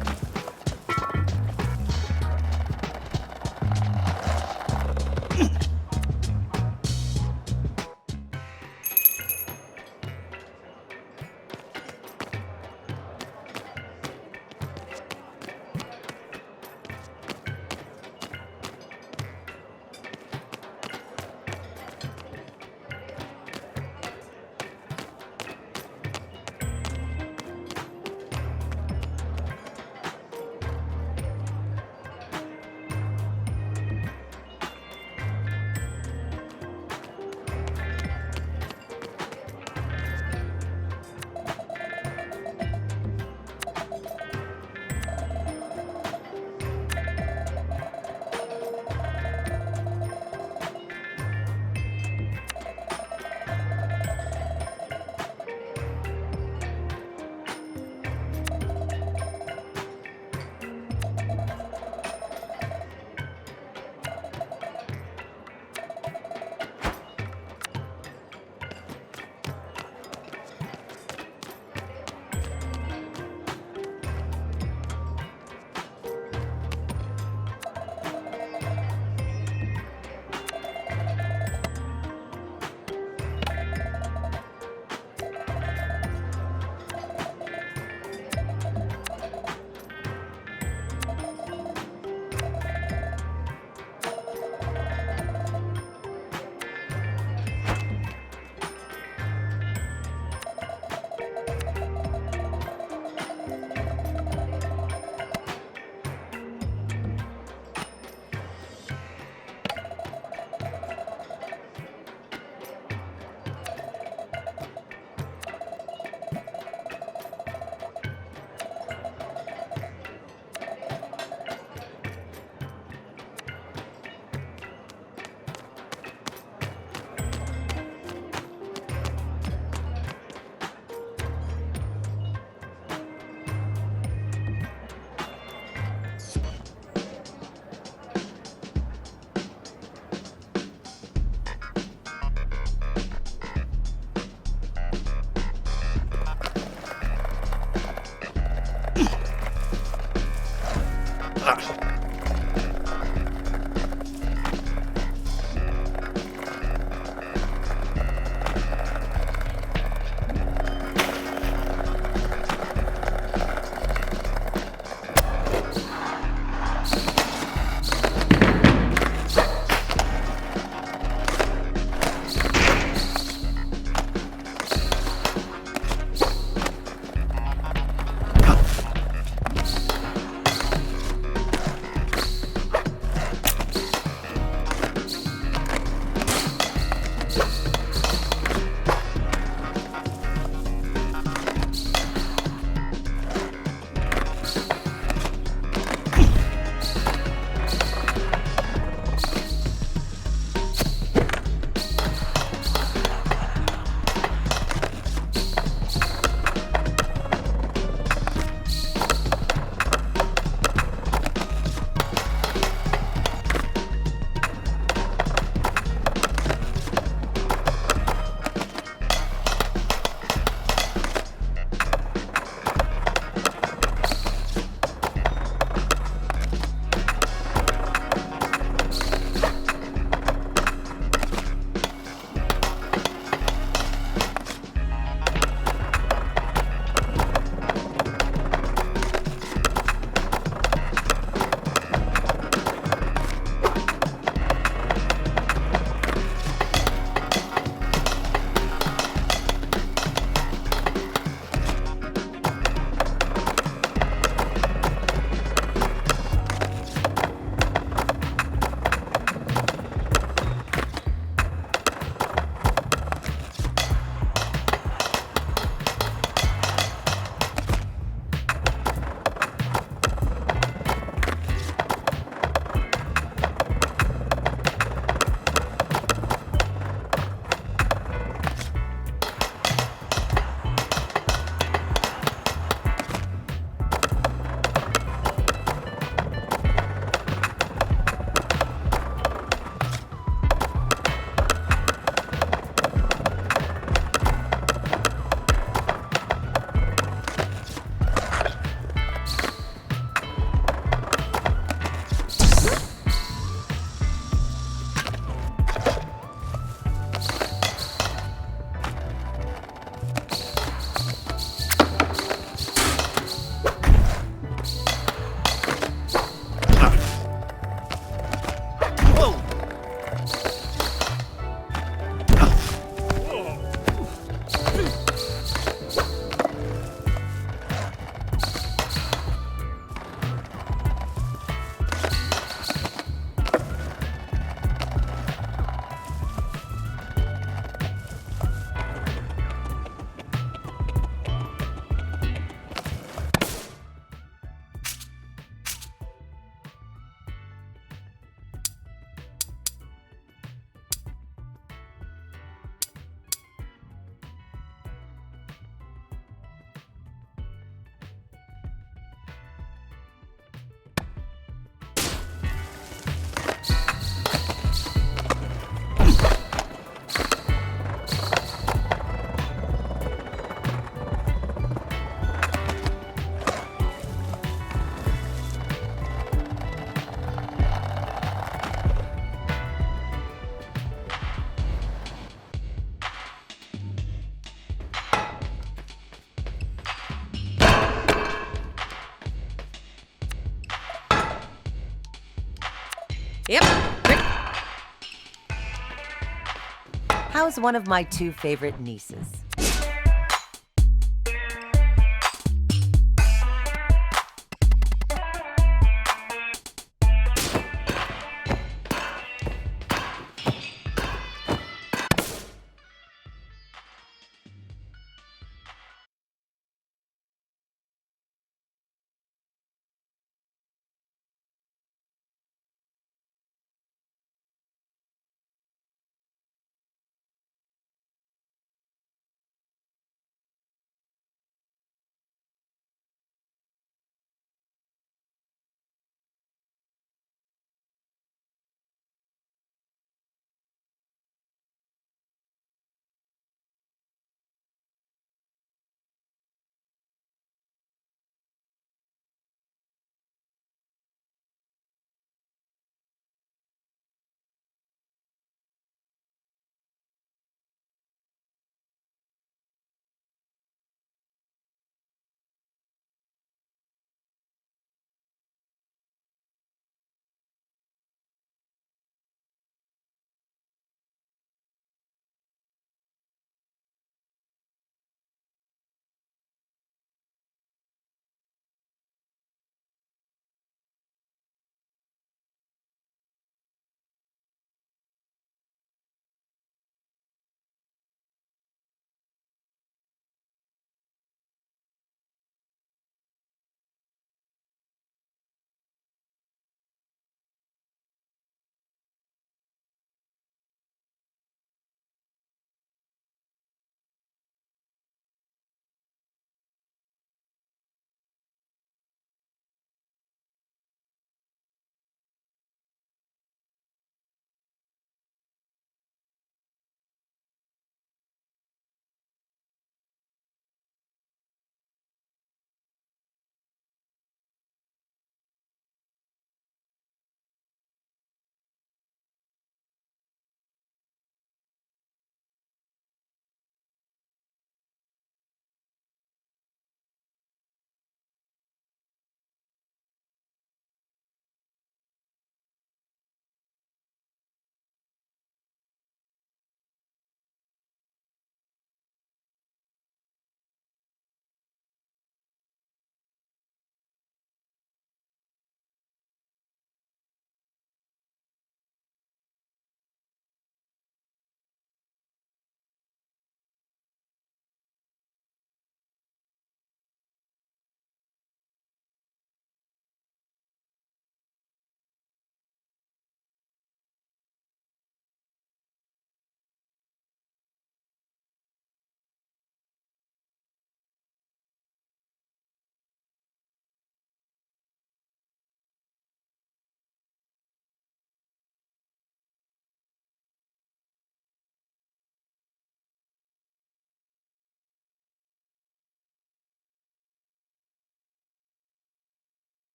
How's one of my two favorite nieces?